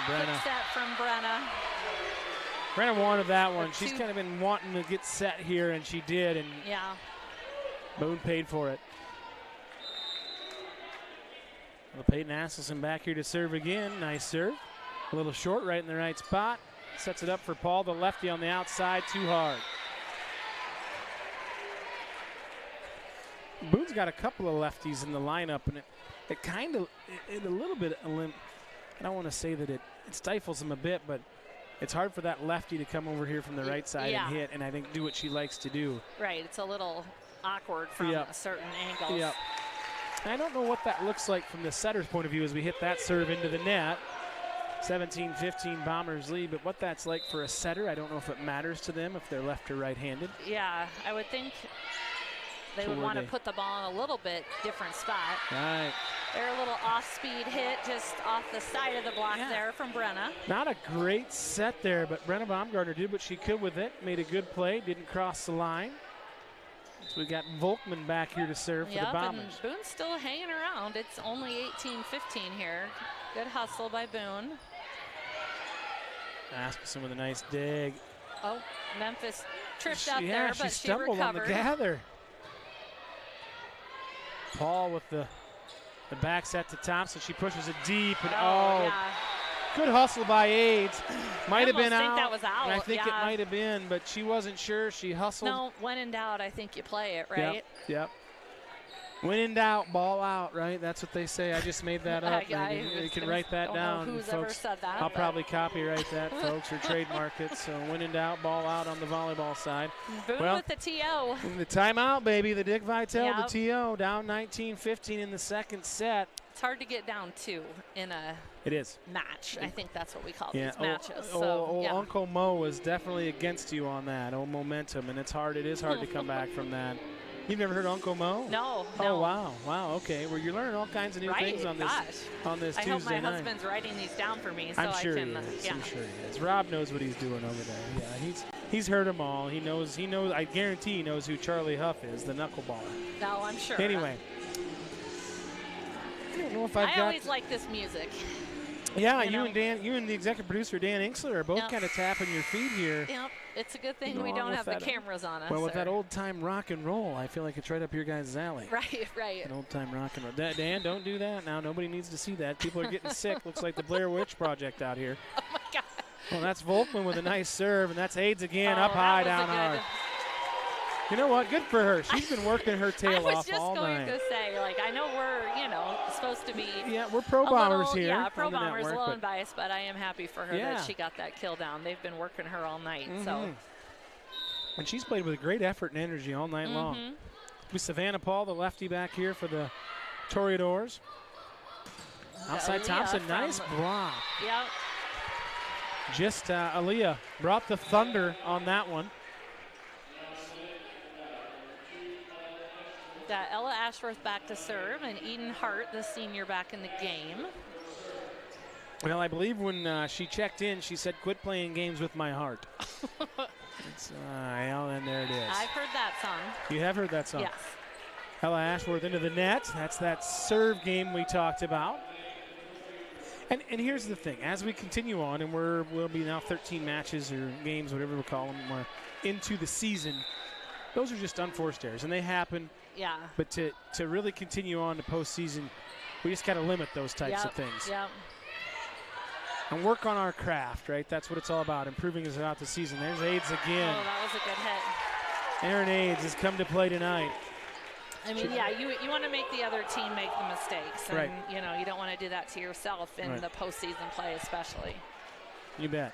Brenna. Good set from Brenna. Brenna wanted that one. She's kind of been wanting to get set here, and she did, and Boone paid for it. Well, Peyton Askelson back here to serve again. Nice serve. A little short, right in the right spot. Sets it up for Paul, the lefty on the outside, too hard. Boone's got a couple of lefties in the lineup, and it kind of, a little bit, I don't want to say that it stifles them a bit, but it's hard for that lefty to come over here from the right side and hit, and I think do what she likes to do. Right, it's a little awkward from a certain angle. Yep. I don't know what that looks like from the setter's point of view as we hit that serve into the net. 17-15 Bombers lead, but what that's like for a setter, I don't know if it matters to them if they're left or right-handed. Yeah, I would think they would want to put the ball in a little bit different spot. Right. They're a little off-speed hit just off the side of the block there from Brenna. Not a great set there, but Brenna Baumgartner did what she could with it, made a good play, didn't cross the line. So we got Volkman back here to serve for the Bombers. And Boone's still hanging around. It's only 18-15 here. Good hustle by Boone. Askelson with a nice dig. Oh, Memphis tripped up there, but she stumbled recovered. On the gather. Paul with the back set to Thompson. She pushes it deep, and good hustle by Aids. Might have been out. That was out. I think it might have been, but she wasn't sure. She hustled. No, when in doubt, I think you play it, right? Yep. When in doubt, ball out, right? That's what they say. I just made that up. You can write that down, who's folks. ever said that, I'll probably copyright that, folks, or trademark it. So when in doubt, ball out on the volleyball side. Boone with the TO. The timeout, baby. The Dick Vitale, the TO, down 19-15 in the second set. It's hard to get down 2 in a match. I think that's what we call these matches. Uncle Mo was definitely against you on that. Momentum, and it's hard. It is hard to come back from that. You've never heard Uncle Mo? No. Oh, wow. Okay. Well, you're learning all kinds of new things on this Tuesday night. I hope my husband's writing these down for me so I'm sure I can. I'm sure he is. Rob knows what he's doing over there. Yeah, he's heard them all. He knows. I guarantee he knows who Charlie Huff is, the knuckleballer. No, I'm sure. Anyway. I don't know if I always like this music. Yeah, you and the executive producer Dan Inksler are both kind of tapping your feet here. Yep, it's a good thing we don't have the cameras on us. Well, with that old-time rock and roll, I feel like it's right up your guys' alley. Right. An old-time rock and roll. Dan, don't do that now. Nobody needs to see that. People are getting sick. Looks like the Blair Witch Project out here. Oh, my God. Well, that's Volkman with a nice serve, and that's Aids again, up high, down hard. You know what? Good for her. She's been working her tail off all night. I was just going to say, I know we're, supposed to be. Yeah, we're pro Bombers here. Yeah, pro Bombers, a little unbiased, but I am happy for her that she got that kill down. They've been working her all night, so. And she's played with great effort and energy all night long. With Savannah Paul, the lefty back here for the Toreadors. Outside Thompson, nice block. Yep. Just Aaliyah brought the thunder on that one. Got Ella Ashworth back to serve, and Eden Hart, the senior, back in the game. Well, I believe when she checked in, she said, "Quit playing games with my heart." And there it is. I've heard that song. You have heard that song? Yes. Ella Ashworth into the net. That's that serve game we talked about. And here's the thing. As we continue on, and we'll be now 13 matches or games, whatever we'll call them, we're into the season. Those are just unforced errors, and they happen. Yeah. But to really continue on to postseason, we just got to limit those types of things. Yep. And work on our craft, right? That's what it's all about, improving us throughout the season. There's Aids again. Oh, that was a good hit. Aaron Aids has come to play tonight. I mean, you want to make the other team make the mistakes. And, right. You don't want to do that to yourself in the postseason play especially. You bet.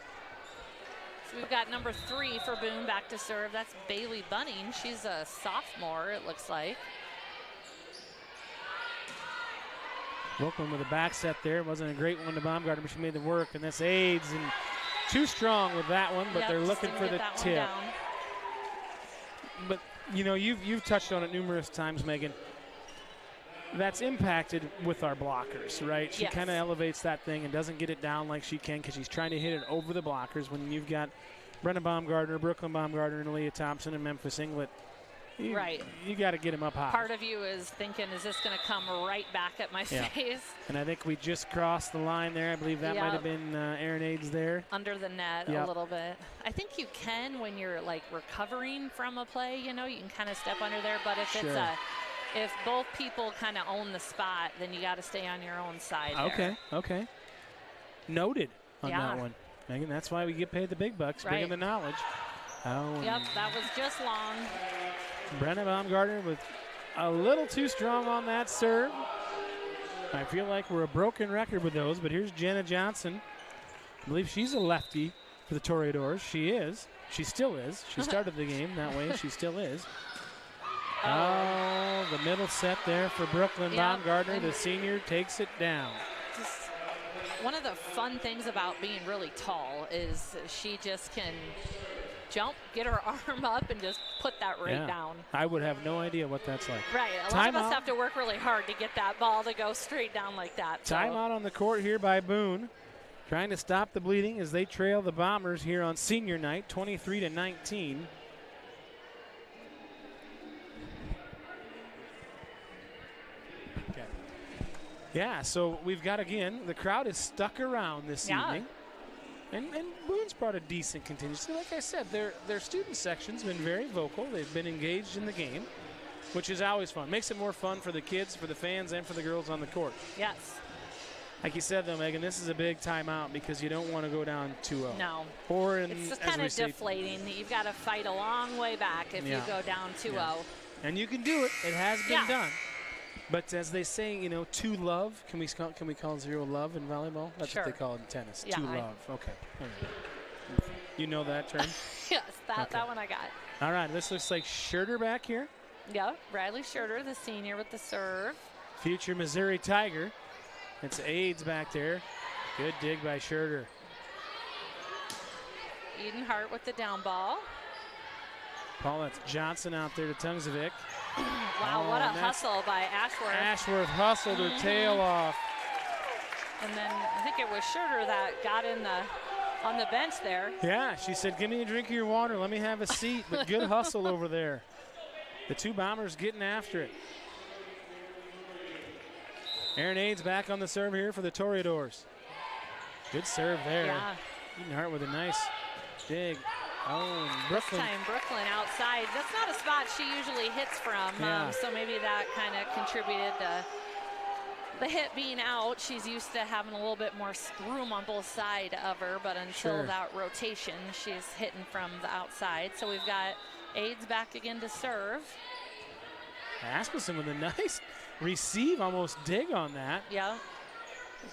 So we've got number 3 for Boone back to serve. That's Bailey Bunning. She's a sophomore, it looks like. Volkman with a back set there. Wasn't a great one to Baumgartner, but she made the work. And that's AIDS. And too strong with that one, but they're looking for the tip. But, you know, you've touched on it numerous times, Megan. That's impacted with our blockers, right? She kind of elevates that thing and doesn't get it down like she can because she's trying to hit it over the blockers. When you've got Brenna Baumgartner, Brooklyn Baumgartner, and Aaliyah Thompson and Memphis Inglet, you got to get them up high. Part of you is thinking, is this going to come right back at my face? And I think we just crossed the line there. I believe that might have been Aaron Aids there. Under the net a little bit. I think you can when you're like recovering from a play, you know, you can kind of step under there. But if it's if both people kind of own the spot, then you got to stay on your own side there. Okay. Noted on that one. Megan, that's why we get paid the big bucks, bringing the knowledge. Yep, that was just long. Brenna Baumgartner with a little too strong on that serve. I feel like we're a broken record with those, but here's Jenna Johnson. I believe she's a lefty for the Toreadors. She is. She still is. She started the game that way. She still is. The middle set there for Brooklyn Baumgartner. The senior takes it down. Just one of the fun things about being really tall is she just can jump, get her arm up, and just put that down. I would have no idea what that's like. Right. A lot of us have to work really hard to get that ball to go straight down like that. Timeout on the court here by Boone. Trying to stop the bleeding as they trail the Bombers here on senior night, 23-19. Yeah, so we've got, again, the crowd is stuck around this evening. And Boone's brought a decent contingency. Like I said, their student section's been very vocal. They've been engaged in the game, which is always fun. Makes it more fun for the kids, for the fans, and for the girls on the court. Yes. Like you said, though, Megan, this is a big timeout because you don't want to go down 2-0. No. It's just kind of deflating. You've got to fight a long way back if you go down 2-0. Yeah. And you can do it. It has been done. But as they say, you know, two love. Can we call 0 love in volleyball? That's what they call it in tennis. Yeah, 2 love. Okay. All right. You know that term? Yes, that one I got. All right. This looks like Schurter back here. Yeah, Riley Schurter, the senior with the serve. Future Missouri Tiger. It's Aids back there. Good dig by Schurter. Eden Hart with the down ball. Paulette Johnson out there to Tungsovic. Wow, what a hustle by Ashworth. Ashworth hustled her tail off. And then I think it was Schurter that got on the bench there. Yeah, she said, give me a drink of your water. Let me have a seat. But good hustle over there. The two Bombers getting after it. Aaron Aids back on the serve here for the Toreadors. Good serve there. Yeah. Eden Hart with a nice dig. Oh, Brooklyn. This time Brooklyn outside. That's not a spot she usually hits from, so maybe that kind of contributed to the hit being out. She's used to having a little bit more room on both sides of her, but until that rotation, she's hitting from the outside. So we've got Aids back again to serve. Asmussen with a nice receive, almost dig on that. Yeah.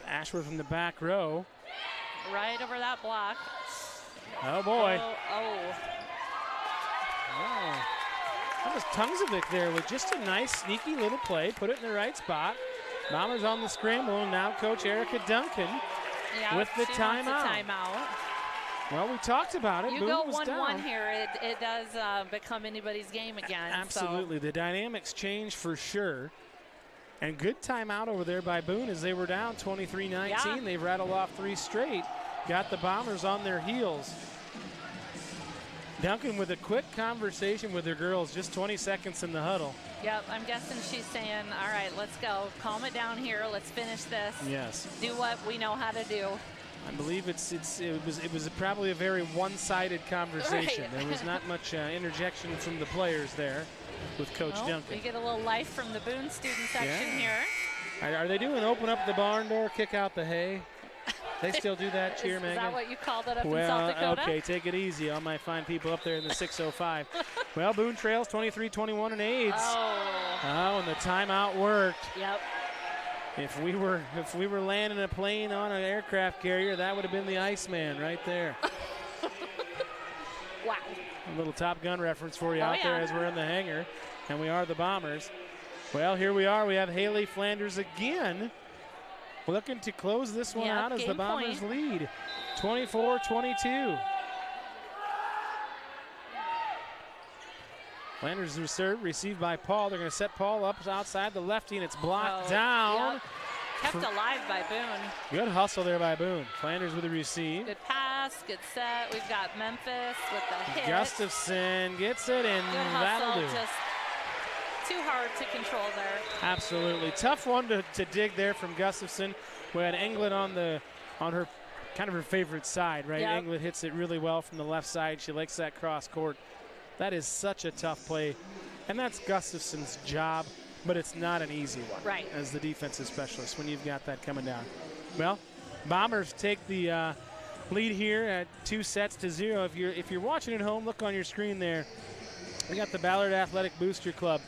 Ashworth from the back row. Right over that block. Oh, boy. Oh. That was Tungsovic there with just a nice, sneaky little play. Put it in the right spot. Bombers on the scramble, and now Coach Erica Duncan with the timeout. Well, we talked about it. You go 1-1 here, it does become anybody's game again. Absolutely. The dynamics change for sure. And good timeout over there by Boone as they were down 23-19. Yeah. They've rattled off 3 straight. Got the Bombers on their heels. Duncan with a quick conversation with her girls, just 20 seconds in the huddle. Yep, I'm guessing she's saying, all right, let's go. Calm it down here. Let's finish this. Yes. Do what we know how to do. I believe it was probably a very one-sided conversation. Right. There was not much interjection from the players there with Coach Duncan. We get a little life from the Boone student section here. Are they doing open up the barn door, kick out the hay? They still do that cheer, Megan? Is that what you called it up in South Dakota? Okay, take it easy. All my fine people up there in the 605. Well, Boone trails 23-21 in Aids. And the timeout worked. Yep. If we were landing a plane on an aircraft carrier, that would have been the Iceman right there. Wow. A little Top Gun reference for you Oh, out there yeah. as we're in the hangar, and we are the Bombers. Well, here we are. We have Haley Flanders again looking to close this one out as the game Bombers point. lead 24-22. Flanders reserve, received by Paul. They're going to set Paul up outside the lefty, and it's blocked down. Yep. Kept alive by Boone. Good hustle there by Boone. Flanders with the receive. Good pass, good set. We've got Memphis with the hit. Gustafson gets it, and Good that'll hustle, do. just too hard to control there. Absolutely. Tough one to dig there from Gustafson. We had England on her kind of her favorite side, right? Yep. England hits it really well from the left side. She likes that cross court. That is such a tough play. And that's Gustafson's job, but it's not an easy one. Right. As the defensive specialist when you've got that coming down. Well, Bombers take the lead here at 2-0. If you're watching at home, look on your screen there. We got the Ballard Athletic Booster Club.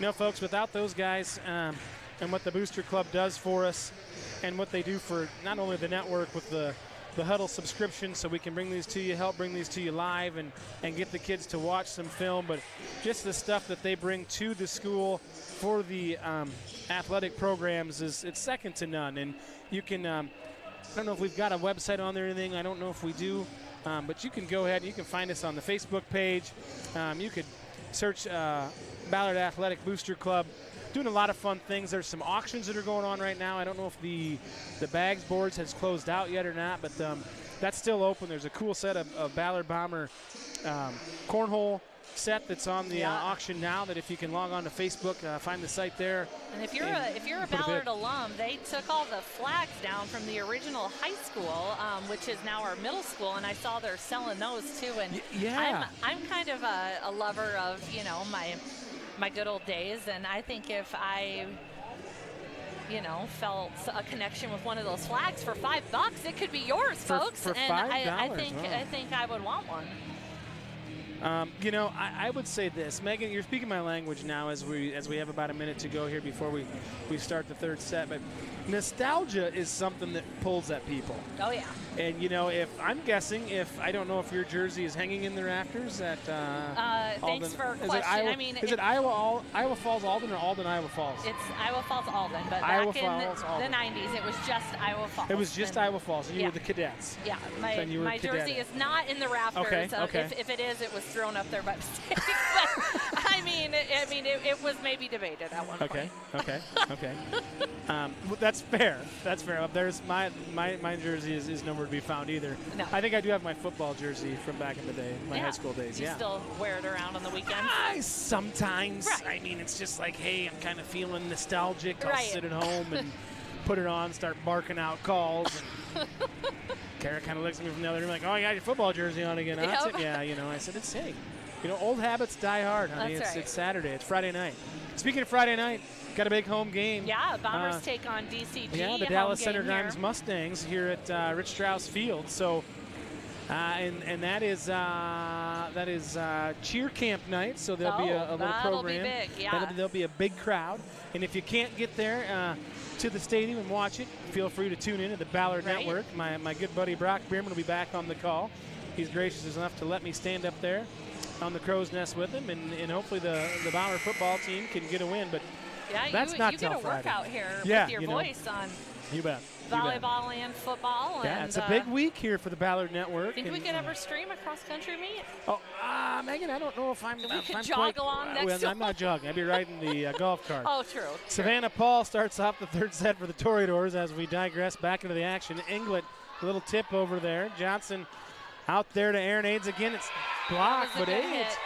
You know, folks, without those guys and what the Booster Club does for us and what they do for not only the network with the Huddle subscription, so we can bring these to you, help bring these to you live and get the kids to watch some film, but just the stuff that they bring to the school for the athletic programs it's second to none. And you can, I don't know if we've got a website on there or anything, I don't know if we do, but you can go ahead and you can find us on the Facebook page. You could search Ballard Athletic Booster Club. Doing a lot of fun things. There's some auctions that are going on right now. I don't know if the bags boards has closed out yet or not, but that's still open. There's a cool set of Ballard Bomber cornhole set that's on the auction now, that if you can log on to Facebook, find the site there. And if you're a Ballard alum, they took all the flags down from the original high school, which is now our middle school, and I saw they're selling those too. And yeah, I'm kind of a lover of, you know, my good old days, and I think if I, you know, felt a connection with one of those flags for $5, it could be yours, folks. For and $5, I think I would want one. You know, I would say this, Megan. You're speaking my language now as we have about a minute to go here before we start the third set. But nostalgia is something that pulls at people. Oh yeah. And you know, if I'm guessing, I don't know if your jersey is hanging in the rafters at thanks Alden. for Is question. it Iowa, I mean, is it Iowa Falls Alden or Alden Iowa Falls? It's Iowa Falls Alden, but Iowa back Falls, in Alden. the 90s, it was just Iowa Falls. It was just Iowa Falls. And you were the cadets. Yeah, Then you were my jersey cadet. is not in the rafters. Okay, So okay. If it is, it was thrown up there by mistake. But, I mean, it was maybe debated at one point. Okay. Well, that's fair. That's fair. There's my jersey is nowhere to be found either. No. I think I do have my football jersey from back in the day, my high school days. You still wear it around on the weekends? Sometimes. Right. I mean, it's just like, hey, I'm kind of feeling nostalgic. I'll Right. sit at home and put it on, start barking out calls. And Kara kind of looks at me from the other room like, oh, you got your football jersey on again. Huh? Yep. Yeah, you know, I said, it's, hey, you know, old habits die hard, honey. That's right. It's Saturday. It's Friday night. Speaking of Friday night, got a big home game. Yeah, Bombers take on DCG. Yeah, the home Dallas game Center here. Grimes Mustangs here at Rich Strauss Field. So, and that is cheer camp night. So there'll be a little that'll program. be big, yeah. There'll be a big crowd. And if you can't get there to the stadium and watch it, feel free to tune in to the Ballard Network. My good buddy Brock Bierman will be back on the call. He's gracious enough to let me stand up there on the crow's nest with him, and hopefully the Bomber football team can get a win. But Yeah, that's not you till get a Friday. workout here Yeah, with your you know. voice on You bet. volleyball and football. Yeah, and, it's a big week here for the Ballard Network. Think we and, could ever stream a cross-country meet? Oh, Megan, I don't know if I'm. We if could I'm jog quite, along next to I'm not jogging. I'd be riding the golf cart. Oh, true. Savannah Paul starts off the third set for the Toreadors as we digress back into the action. Englet, a little tip over there. Johnson out there to Aaron Aids again. It's blocked, That was but a good hit.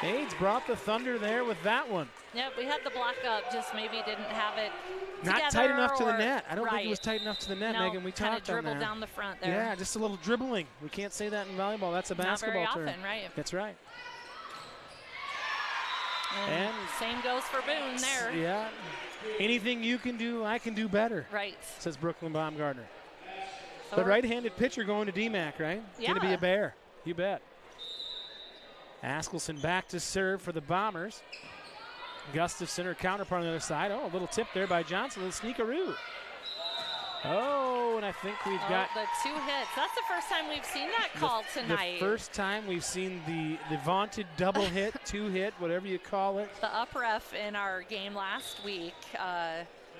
Aids brought the thunder there with that one. Yep, we had the block up, just maybe didn't have it Not together tight enough to the or- net. I don't think right. it was tight enough to the net, No, Megan. We kind of talked on dribbled that. down the front there. Yeah, just a little dribbling. We can't say that in volleyball. That's a Not basketball very term. often, right? That's right. And same goes for Boone there. Yeah. Anything you can do, I can do better. Right. Says Brooklyn Baumgartner. So The right-handed pitcher going to DMAC, right? Going to be Yeah. a bear. You bet. Askelson back to serve for the Bombers. Gustafson, her counterpart on the other side. Oh, a little tip there by Johnson. A little sneakaroo. Oh, and I think we've Oh, got the 2 hits. That's the first time we've seen that call tonight. The first time we've seen the vaunted double hit, 2 hit, whatever you call it. The up ref in our game last week,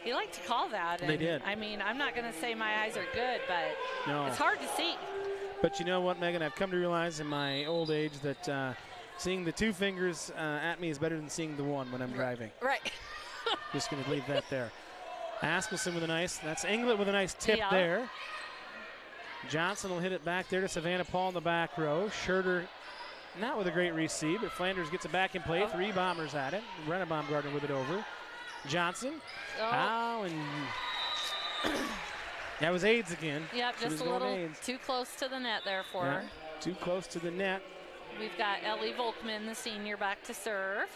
he liked to call that. And they did. I mean, I'm not going to say my eyes are good, but no. It's hard to see. But you know what, Megan? I've come to realize in my old age that seeing the 2 fingers at me is better than seeing the 1 when I'm driving. Right. Just going to leave that there. Askelson with a nice, that's Inglet with a nice tip there. Johnson will hit it back there to Savannah Paul in the back row. Schurter not with a great receive, but Flanders gets it back in play. 3 Bombers at it. Brenna Baumgartner with it over. Johnson. Oh, and that was AIDS again. Yep, just a little too close to the net there for her. Too close to the net. We've got Ellie Volkman, the senior, back to serve.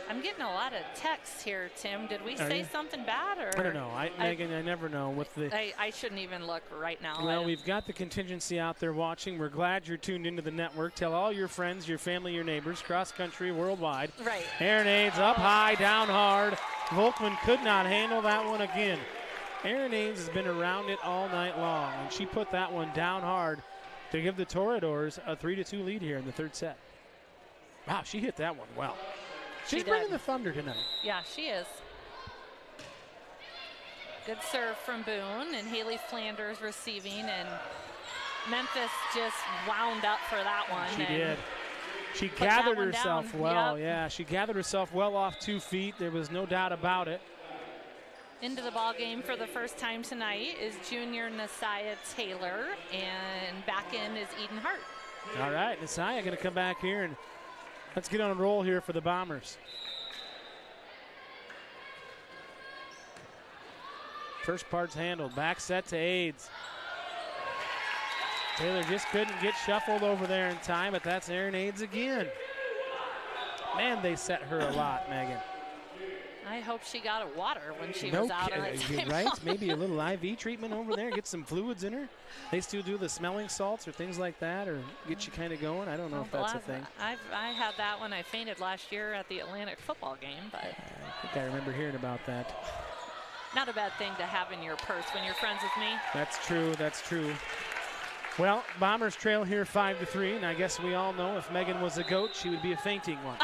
I'm getting a lot of texts here, Tim. Did we say something bad? Or I don't know. Megan, I never know. With the I shouldn't even look right now. Well, we've got the contingency out there watching. We're glad you're tuned into the network. Tell all your friends, your family, your neighbors, cross-country, worldwide. Right. Aaron Aids up high, down hard. Volkman could not handle that one again. Aaron Aids has been around it all night long, and she put that one down hard to give the Toreadors a 3-2 lead here in the 3rd set. Wow, she hit that one well. She's bringing the thunder tonight. Yeah, she is. Good serve from Boone, and Haley Flanders receiving, and Memphis just wound up for that one. She did. She gathered herself well. Yeah, she gathered herself well off 2 feet. There was no doubt about it. Into the ball game for the first time tonight is junior Nasiah Taylor, and back in is Eden Hart. All right, Nasiah going to come back here, and let's get on a roll here for the Bombers. First part's handled. Back set to Aids. Taylor just couldn't get shuffled over there in time, but that's Aaron Aids again. Man, they set her a lot, Megan. I hope she got a water when she was out of it. Right? Maybe a little IV treatment over there, get some fluids in her. They still do the smelling salts or things like that, or get you kind of going. I don't know if that's a thing. I had that when I fainted last year at the Atlantic football game, but I think I remember hearing about that. Not a bad thing to have in your purse when you're friends with me. That's true. That's true. Well, Bombers trail here 5-3, and I guess we all know if Megan was a goat, she would be a fainting one.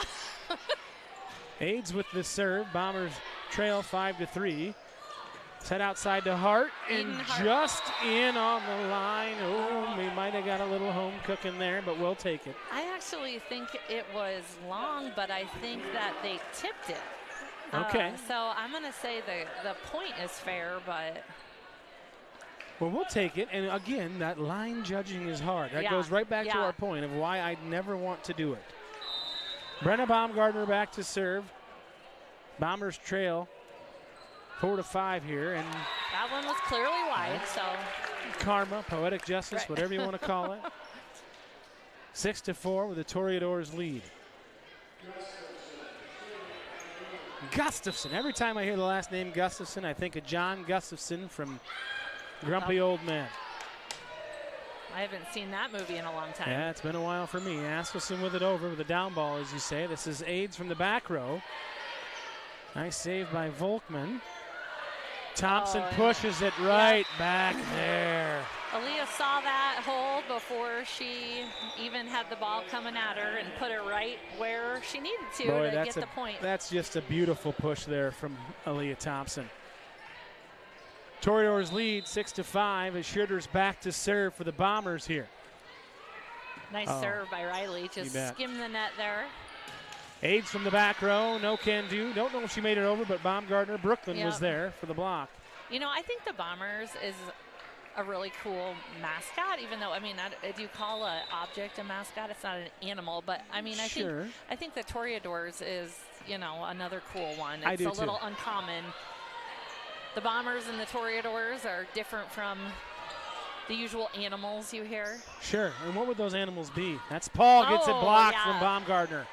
Aids with the serve. Bombers trail 5-3. Set outside to Hart, and just in on the line. Oh, we might have got a little home cooking there, but we'll take it. I actually think it was long, but I think that they tipped it. Okay. So I'm going to say the point is fair, but... Well, we'll take it. And again, that line judging is hard. That goes right back to our point of why I'd never want to do it. Brenna Baumgartner back to serve. Bombers trail 4-5 here. And that one was clearly wide, so. Karma, poetic justice, whatever you want to call it. 6-4 with the Toreadors lead. Gustafson. Every time I hear the last name Gustafson, I think of John Gustafson from Grumpy Old Man. I haven't seen that movie in a long time. Yeah, it's been a while for me. Askelson with it over with the down ball, as you say. This is Aids from the back row. Nice save by Volkman. Thompson pushes it right back there. Aaliyah saw that hold before she even had the ball coming at her and put it right where she needed to get the point. That's just a beautiful push there from Aaliyah Thompson. Toreadors lead 6-5 as Schurter's back to serve for the Bombers here. Nice serve by Riley. Just skimmed the net there. Aids from the back row, no can do. Don't know if she made it over, but Baumgartner, Brooklyn was there for the block. You know, I think the Bombers is a really cool mascot, even though, I mean, do you call an object a mascot? It's not an animal, but I mean, I think the Toreadors is, you know, another cool one. It's a little uncommon. The Bombers and the Toreadors are different from the usual animals you hear. Sure, and what would those animals be? That's Paul gets it blocked from Baumgartner.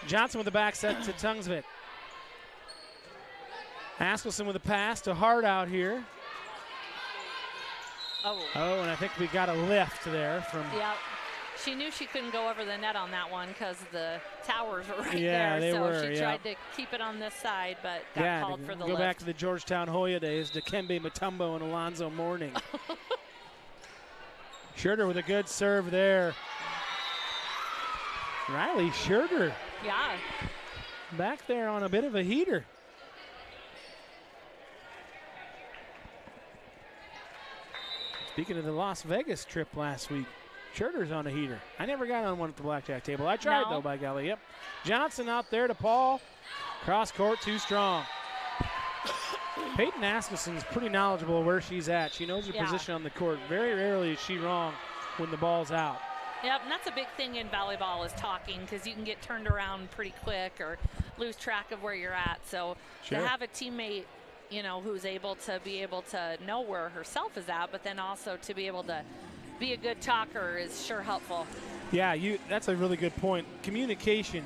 Johnson with the back set to Tungsvik. Askelson with a pass to Hart out here. And I think we got a lift there from. Yep. She knew she couldn't go over the net on that one because the towers were right Yeah, there. they so were, she tried to keep it on this side, but got called for the go lift. back to the Georgetown Hoya days, Dikembe Mutombo and Alonzo Mourning. Schurter with a good serve there. Riley Schurter. Yeah. Back there on a bit of a heater. Speaking of the Las Vegas trip last week, Schurter's on a heater. I never got on one at the blackjack table. I tried, though, by golly. Yep. Johnson out there to Paul. Cross court, too strong. Peyton Asmussen's pretty knowledgeable of where she's at. She knows her position on the court. Very rarely is she wrong when the ball's out. Yep, and that's a big thing in volleyball is talking, because you can get turned around pretty quick or lose track of where you're at. So to have a teammate, you know, who's able to know where herself is at, but then also to be able to be a good talker is sure helpful. Yeah, that's a really good point. Communication,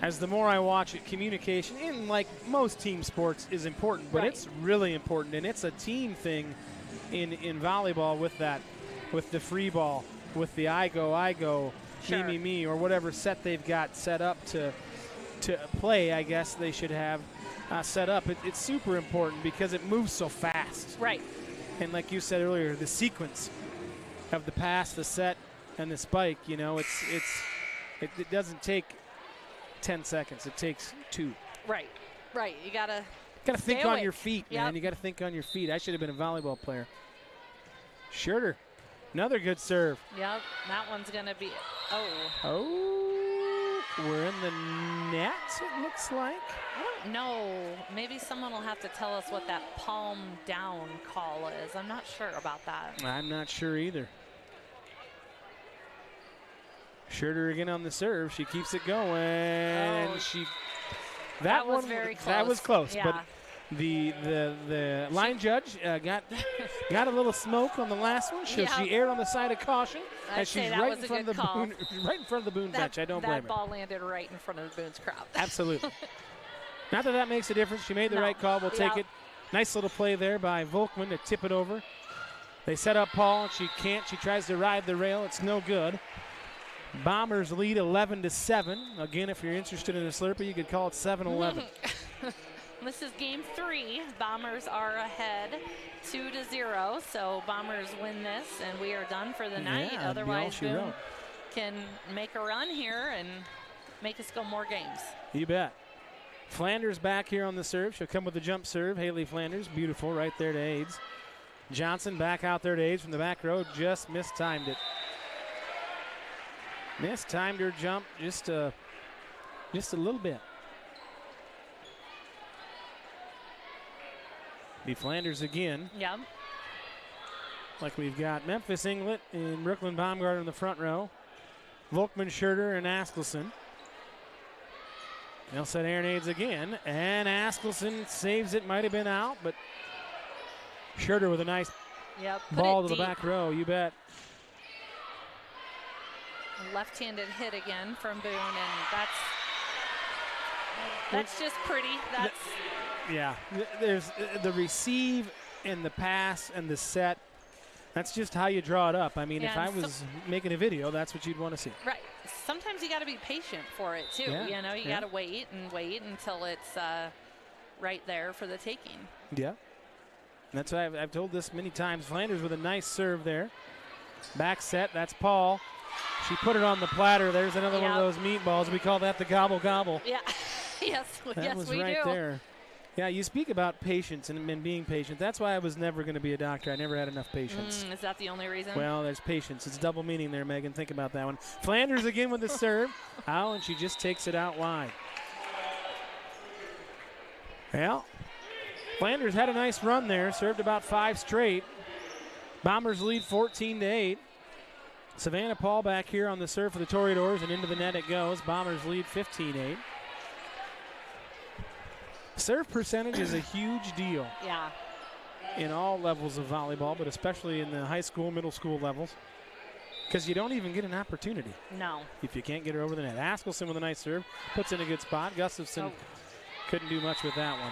as the more I watch it, communication in like most team sports is important, but it's really important, and it's a team thing in volleyball with that, with the free ball, with the I go, me, or whatever set they've got set up to play, I guess they should have set up. It's super important because it moves so fast. Right. And like you said earlier, the sequence of the pass, the set, and the spike, you know, it doesn't take 10 seconds. It takes 2. Right. You gotta think on your feet, man. You gotta think on your feet. I should have been a volleyball player. Schurter, another good serve. Yep, that one's gonna be. We're in the net, it looks like. I don't know. Maybe someone will have to tell us what that palm down call is. I'm not sure about that. I'm not sure either. Schurter again on the serve. She keeps it going. That was very close. That was close, but the line judge got a little smoke on the last one. So she erred on the side of caution as she's right in front of the Boone, right in front of the Boone bench. I don't blame her. That ball landed right in front of the Boone's crowd. Absolutely. Not that makes a difference. She made the right call. We'll take it. Nice little play there by Volkman to tip it over. They set up Paul. She can't. She tries to ride the rail. It's no good. Bombers lead 11-7. Again, if you're interested in a Slurpee, you could call it 7-11. This is game 3. Bombers are ahead 2-0. So Bombers win this, and we are done for the night. Otherwise, Boone can make a run here and make us go more games. You bet. Flanders back here on the serve. She'll come with the jump serve. Haley Flanders, beautiful, right there to Aids. Johnson back out there to Aids from the back row. Just mistimed it. Mistimed her jump just a little bit. Be Flanders again. Yeah. Like we've got Memphis Inglet and Brooklyn Baumgartner in the front row. Volkman, Schurter, and Askelson. They'll set Aaron Aids again, and Askelson saves it. Might have been out, but Schurter with a nice ball to the back row. You bet. Left-handed hit again from Boone, and that's just pretty. There's the receive and the pass and the set. That's just how you draw it up. I mean, if I was making a video, that's what you'd want to see. Right. Sometimes you got to be patient for it too. You know, you got to wait until it's right there for the taking. Yeah. That's why I've told this many times. Flanders with a nice serve there. Back set. That's Paul. She put it on the platter. There's another one of those meatballs. We call that the gobble gobble. Yeah. yes, we right do. There. Yeah, you speak about patience and being patient. That's why I was never going to be a doctor. I never had enough patience. Is that the only reason? Well, there's patience. It's double meaning there, Megan. Think about that one. Flanders again with the serve. And she just takes it out wide. Well, Flanders had a nice run there. Served about 5 straight. Bombers lead 14-8. Savannah Paul back here on the serve for the Toreadors, and into the net it goes. Bombers lead 15-8. Serve percentage is a huge deal. Yeah. In all levels of volleyball, but especially in the high school, middle school levels, because you don't even get an opportunity. No. If you can't get her over the net. Askelson with a nice serve, puts in a good spot. Gustafson couldn't do much with that one.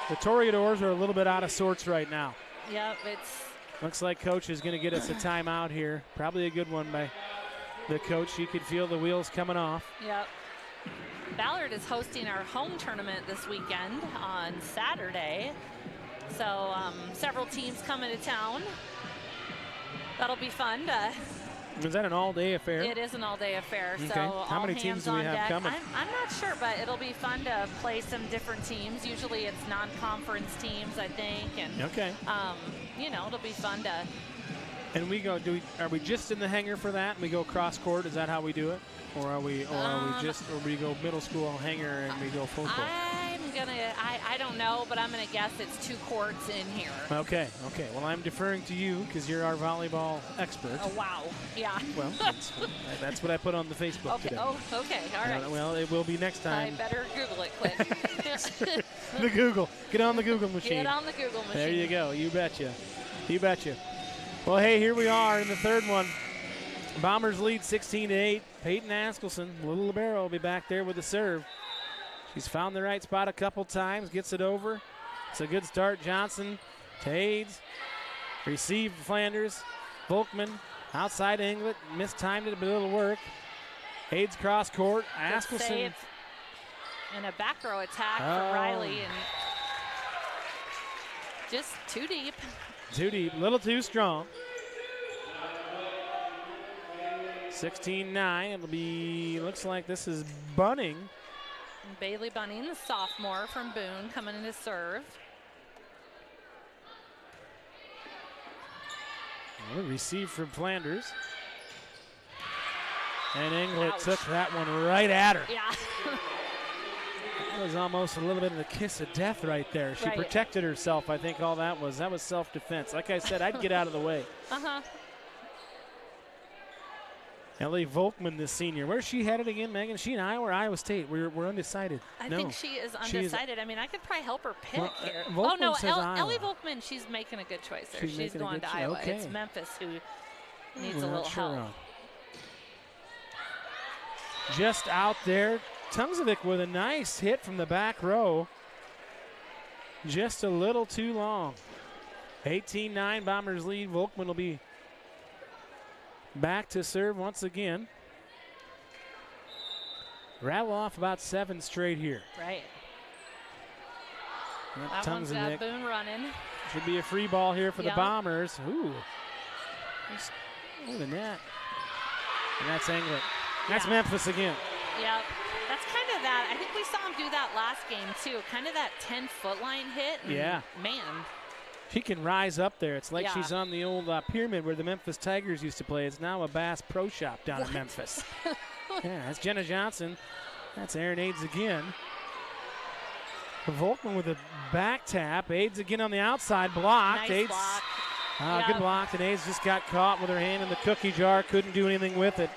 The Toreadors are a little bit out of sorts right now. Yep, looks like coach is going to get us a timeout here. Probably a good one by the coach. She could feel the wheels coming off. Yep. Ballard is hosting our home tournament this weekend on Saturday. So several teams coming to town. That'll be fun. Is that an all-day affair? It is an all-day affair. Okay. So how many teams do we have coming? I'm not sure, but it'll be fun to play some different teams. Usually it's non-conference teams, I think. And, okay. You know, it'll be fun to. And we go. Are we just in the hangar for that? And we go cross court. Is that how we do it? Or are we go middle school hangar and we go full court? I don't know, but I'm gonna guess it's 2 courts in here. Okay. Well, I'm deferring to you because you're our volleyball expert. Oh wow, yeah. Well, that's what I put on the Facebook okay. today. Oh, okay, all right. Well, it will be next time. I better Google it, Clint. The Google. Get on the Google machine. Get on the Google machine. There you go. You betcha. You betcha. Well, hey, here we are in the third one. Bombers lead 16-8. Peyton Askelson, little libero, will be back there with the serve. She's found the right spot a couple times, gets it over. It's a good start. Johnson to Aids. Received Flanders. Volkman outside Inglet. Mistimed it, but it'll work. Aids cross court. Askelson. And a back row attack for Riley. And just too deep. Too deep, a little too strong. 16-9. It'll be, looks like this is Bunning. Bailey Bunning, the sophomore from Boone, coming in to serve. Well, received from Flanders. And Inglet took that one right at her. Yeah. That was almost a little bit of a kiss of death right there. She protected herself, I think all that was. That was self-defense. Like I said, I'd get out of the way. Uh-huh. Ellie Volkman, the senior. Where's she headed again, Megan? She and I or Iowa State? We're undecided. I think she is undecided. I mean, I could probably help her pick here. Volkman no, Ellie Volkman, she's making a good choice there. She's going to Iowa. Iowa. Okay. It's Memphis who needs a little help. Just out there, Tungzovic with a nice hit from the back row. Just a little too long. 18-9, Bombers lead. Volkman will be back to serve once again. Rattle off about 7 straight here. Right. That one's got Boone running. Should be a free ball here for the Bombers. Ooh. Look at that. And that's England. That's Memphis again. Yep. That's kind of that. I think we saw him do that last game, too. Kind of that 10-foot line hit. Yeah. Man. She can rise up there. It's like she's on the old pyramid where the Memphis Tigers used to play. It's now a Bass Pro Shop down in Memphis. Yeah, that's Jenna Johnson. That's Aaron Aids again. Volkman with a back tap. Aids again on the outside. Blocked. Nice block. Good block. And Aids just got caught with her hand in the cookie jar. Couldn't do anything with it.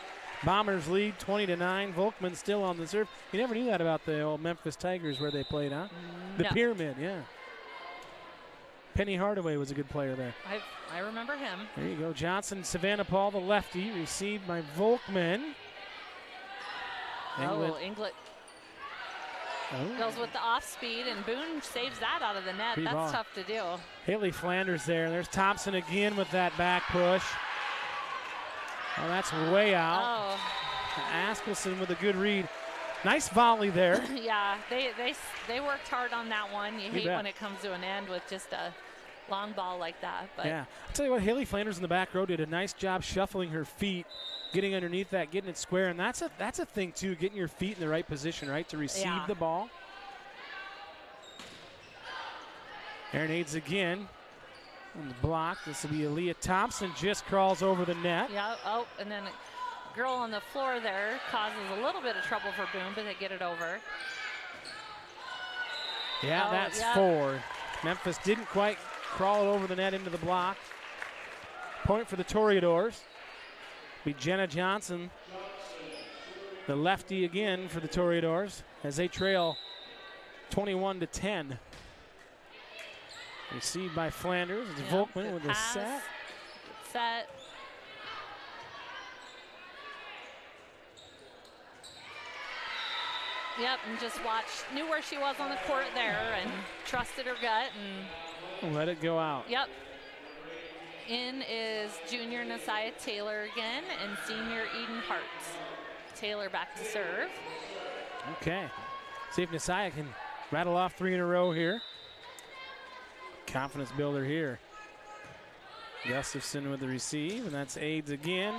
Bombers lead 20-9. Volkman still on the serve. You never knew that about the old Memphis Tigers where they played, huh? The pyramid, yeah. Penny Hardaway was a good player there. I remember him. There you go. Johnson, Savannah Paul, the lefty, received by Volkman. Inglet goes with the off speed, and Boone saves that out of the net. That's tough to do. Haley Flanders there. There's Thompson again with that back push. Oh, that's way out. Askelson with a good read. Nice volley there. Yeah, they worked hard on that one. You hate when it comes to an end with just a long ball like that. But yeah, I'll tell you what, Haley Flanders in the back row did a nice job shuffling her feet, getting underneath that, getting it square. And that's a thing, too, getting your feet in the right position, right, to receive the ball. Aaron Aids again on the block. This will be Aaliyah Thompson, just crawls over the net. Yeah, and then girl on the floor there causes a little bit of trouble for Boone, but they get it over. Yeah, that's 4. Memphis didn't quite crawl it over the net into the block. Point for the Toreadors. Be Jenna Johnson, the lefty again for the Toreadors, as they trail 21-10. Received by Flanders. It's Volkman with the set. Yep, and just knew where she was on the court there and trusted her gut and let it go out. Yep. In is junior Nasiah Taylor again and senior Eden Hart. Taylor back to serve. Okay. See if Nasiah can rattle off 3 in a row here. Confidence builder here. Gustafson with the receive, and that's Aids again.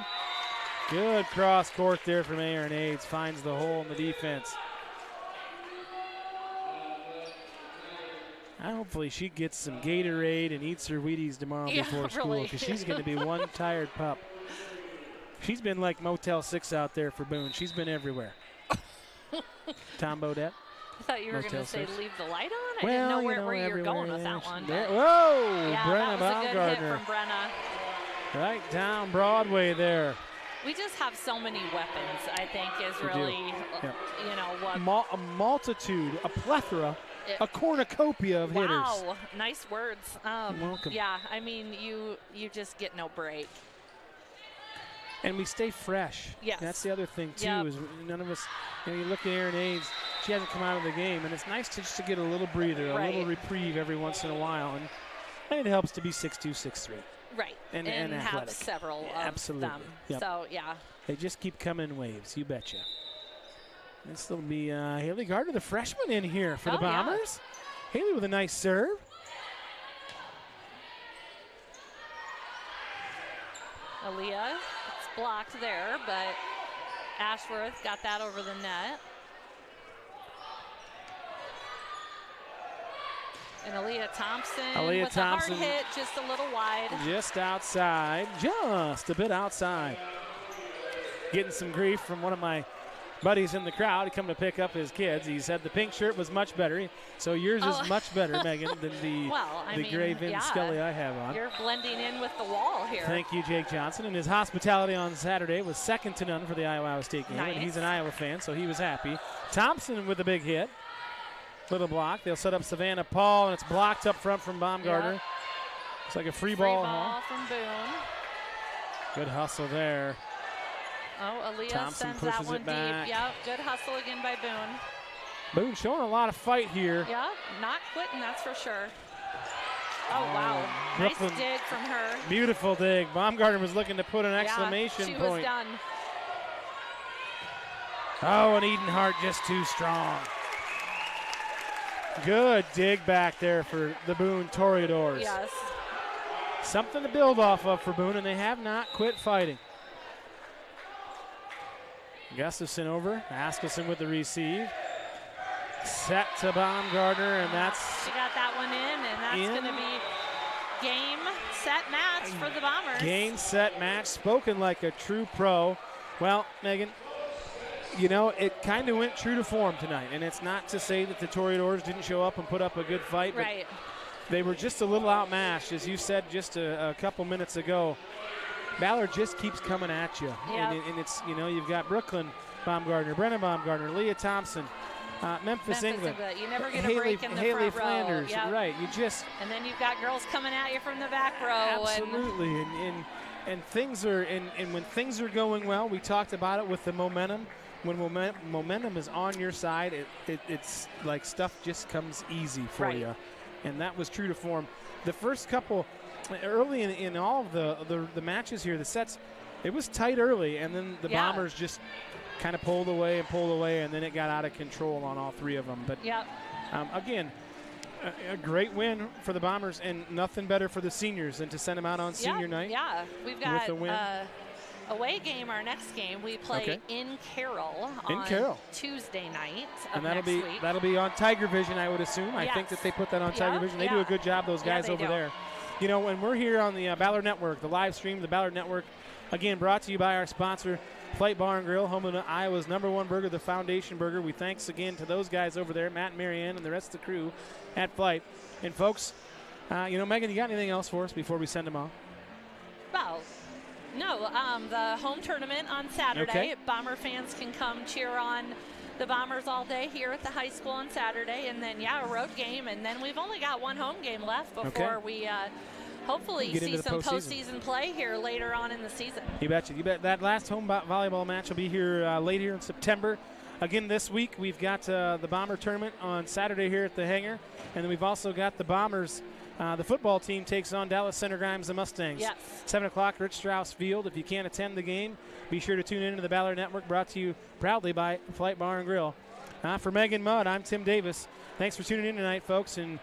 Good cross court there from Aaron Aids. Finds the hole in the defense. Hopefully she gets some Gatorade and eats her Wheaties tomorrow before school, because she's going to be one tired pup. She's been like Motel 6 out there for Boone. She's been everywhere. Tom Bodette. I thought you were going to say leave the light on. I Well, didn't know where you were going with that one. Whoa! Yeah, Brenna that was a good hit Baumgartner. from Brenna. Right down Broadway there. We just have so many weapons, I think, is really, you know, what. A multitude, a plethora, a cornucopia of hitters. Wow, nice words. Welcome. Yeah, I mean, you just get no break. And we stay fresh. Yes. That's the other thing, too, Yep. is none of us, you look at Aaron Aids, she hasn't come out of the game, and it's nice just to get a little breather, a little reprieve every once in a while, and it helps to be 6'2", 6'3". Right, and have athletic. several of them. Yep. So, yeah. They just keep coming in waves, you betcha. This will be Haley Gardner, the freshman, in here for the Bombers. Yeah. Haley with a nice serve. Aaliyah, it's blocked there, but Ashworth got that over the net. And Aaliyah Thompson with a hard hit, just a little wide. Just outside, just a bit outside. Getting some grief from one of my buddies in the crowd. He come to pick up his kids. He said the pink shirt was much better. So yours is much better, Megan, than the gray Vin Scully I have on. You're blending in with the wall here. Thank you, Jake Johnson. And his hospitality on Saturday was second to none for the Iowa State game. Nice. And he's an Iowa fan, so he was happy. Thompson with a big hit. Little block. They'll set up Savannah Paul, and it's blocked up front from Baumgartner. Yep. It's like a free ball. From Boone. Good hustle there. Oh, Aaliyah Thompson sends pushes that one it back. deep. Yep, good hustle again by Boone. Boone showing a lot of fight here. Yep, not quitting, that's for sure. Oh, wow. Brooklyn, nice dig from her. Beautiful dig. Baumgartner was looking to put an exclamation she point. was done. Oh, and Eden Hart just too strong. Good dig back there for the Boone Toreadors. Yes. Something to build off of for Boone, and they have not quit fighting. Gustafson over. Askelson with the receive. Set to Baumgartner, and that's... She got that one in, and that's going to be game, set, match for the Bombers. Game, set, match. Spoken like a true pro. Well, Megan, you know, it kind of went true to form tonight, and it's not to say that the Toreadors didn't show up and put up a good fight, but they were just a little outmatched, as you said just a couple minutes ago. Ballard just keeps coming at you, and it's, you know, you've got Brooklyn Baumgartner, Brenna Baumgartner, Leah Thompson, Memphis England. You never get a break in the Haley front Flanders, row. right? You just and then you've got girls coming at you from the back row. Absolutely, and things are and when things are going well, we talked about it with the momentum. When momentum is on your side, it's like stuff just comes easy for you, and that was true to form. The first couple, early in all of the matches here, the sets, it was tight early, and then the Bombers just kind of pulled away, and then it got out of control on all three of them. But again, a great win for the Bombers, and nothing better for the seniors than to send them out on senior night. Yeah, we've got away game, our next game. We play in Carroll on Tuesday night of and next week. That'll be on Tiger Vision, I would assume. I think that they put that on Tiger Vision. They do a good job, those guys over there. You know, when we're here on the Ballard Network, the live stream, the Ballard Network, again, brought to you by our sponsor, Flight Bar and Grill, home of Iowa's #1 burger, the Foundation Burger. We thanks again to those guys over there, Matt and Marianne, and the rest of the crew at Flight. And folks, you know, Megan, you got anything else for us before we send them off? Well, no, the home tournament on Saturday. Bomber fans can come cheer on the Bombers all day here at the high school on Saturday, and then a road game, and then we've only got one home game left before we hopefully see some postseason play here later on in the season. You betcha. You bet. That last home volleyball match will be here late here in September. Again, this week we've got the Bomber tournament on Saturday here at the hangar, and then we've also got the Bombers The football team takes on Dallas Center Grimes, the Mustangs. Yes. 7 o'clock, Rich Strauss Field. If you can't attend the game, be sure to tune in to the Ballard Network, brought to you proudly by Flight Bar and Grill. For Megan Mudd, I'm Tim Davis. Thanks for tuning in tonight, folks, and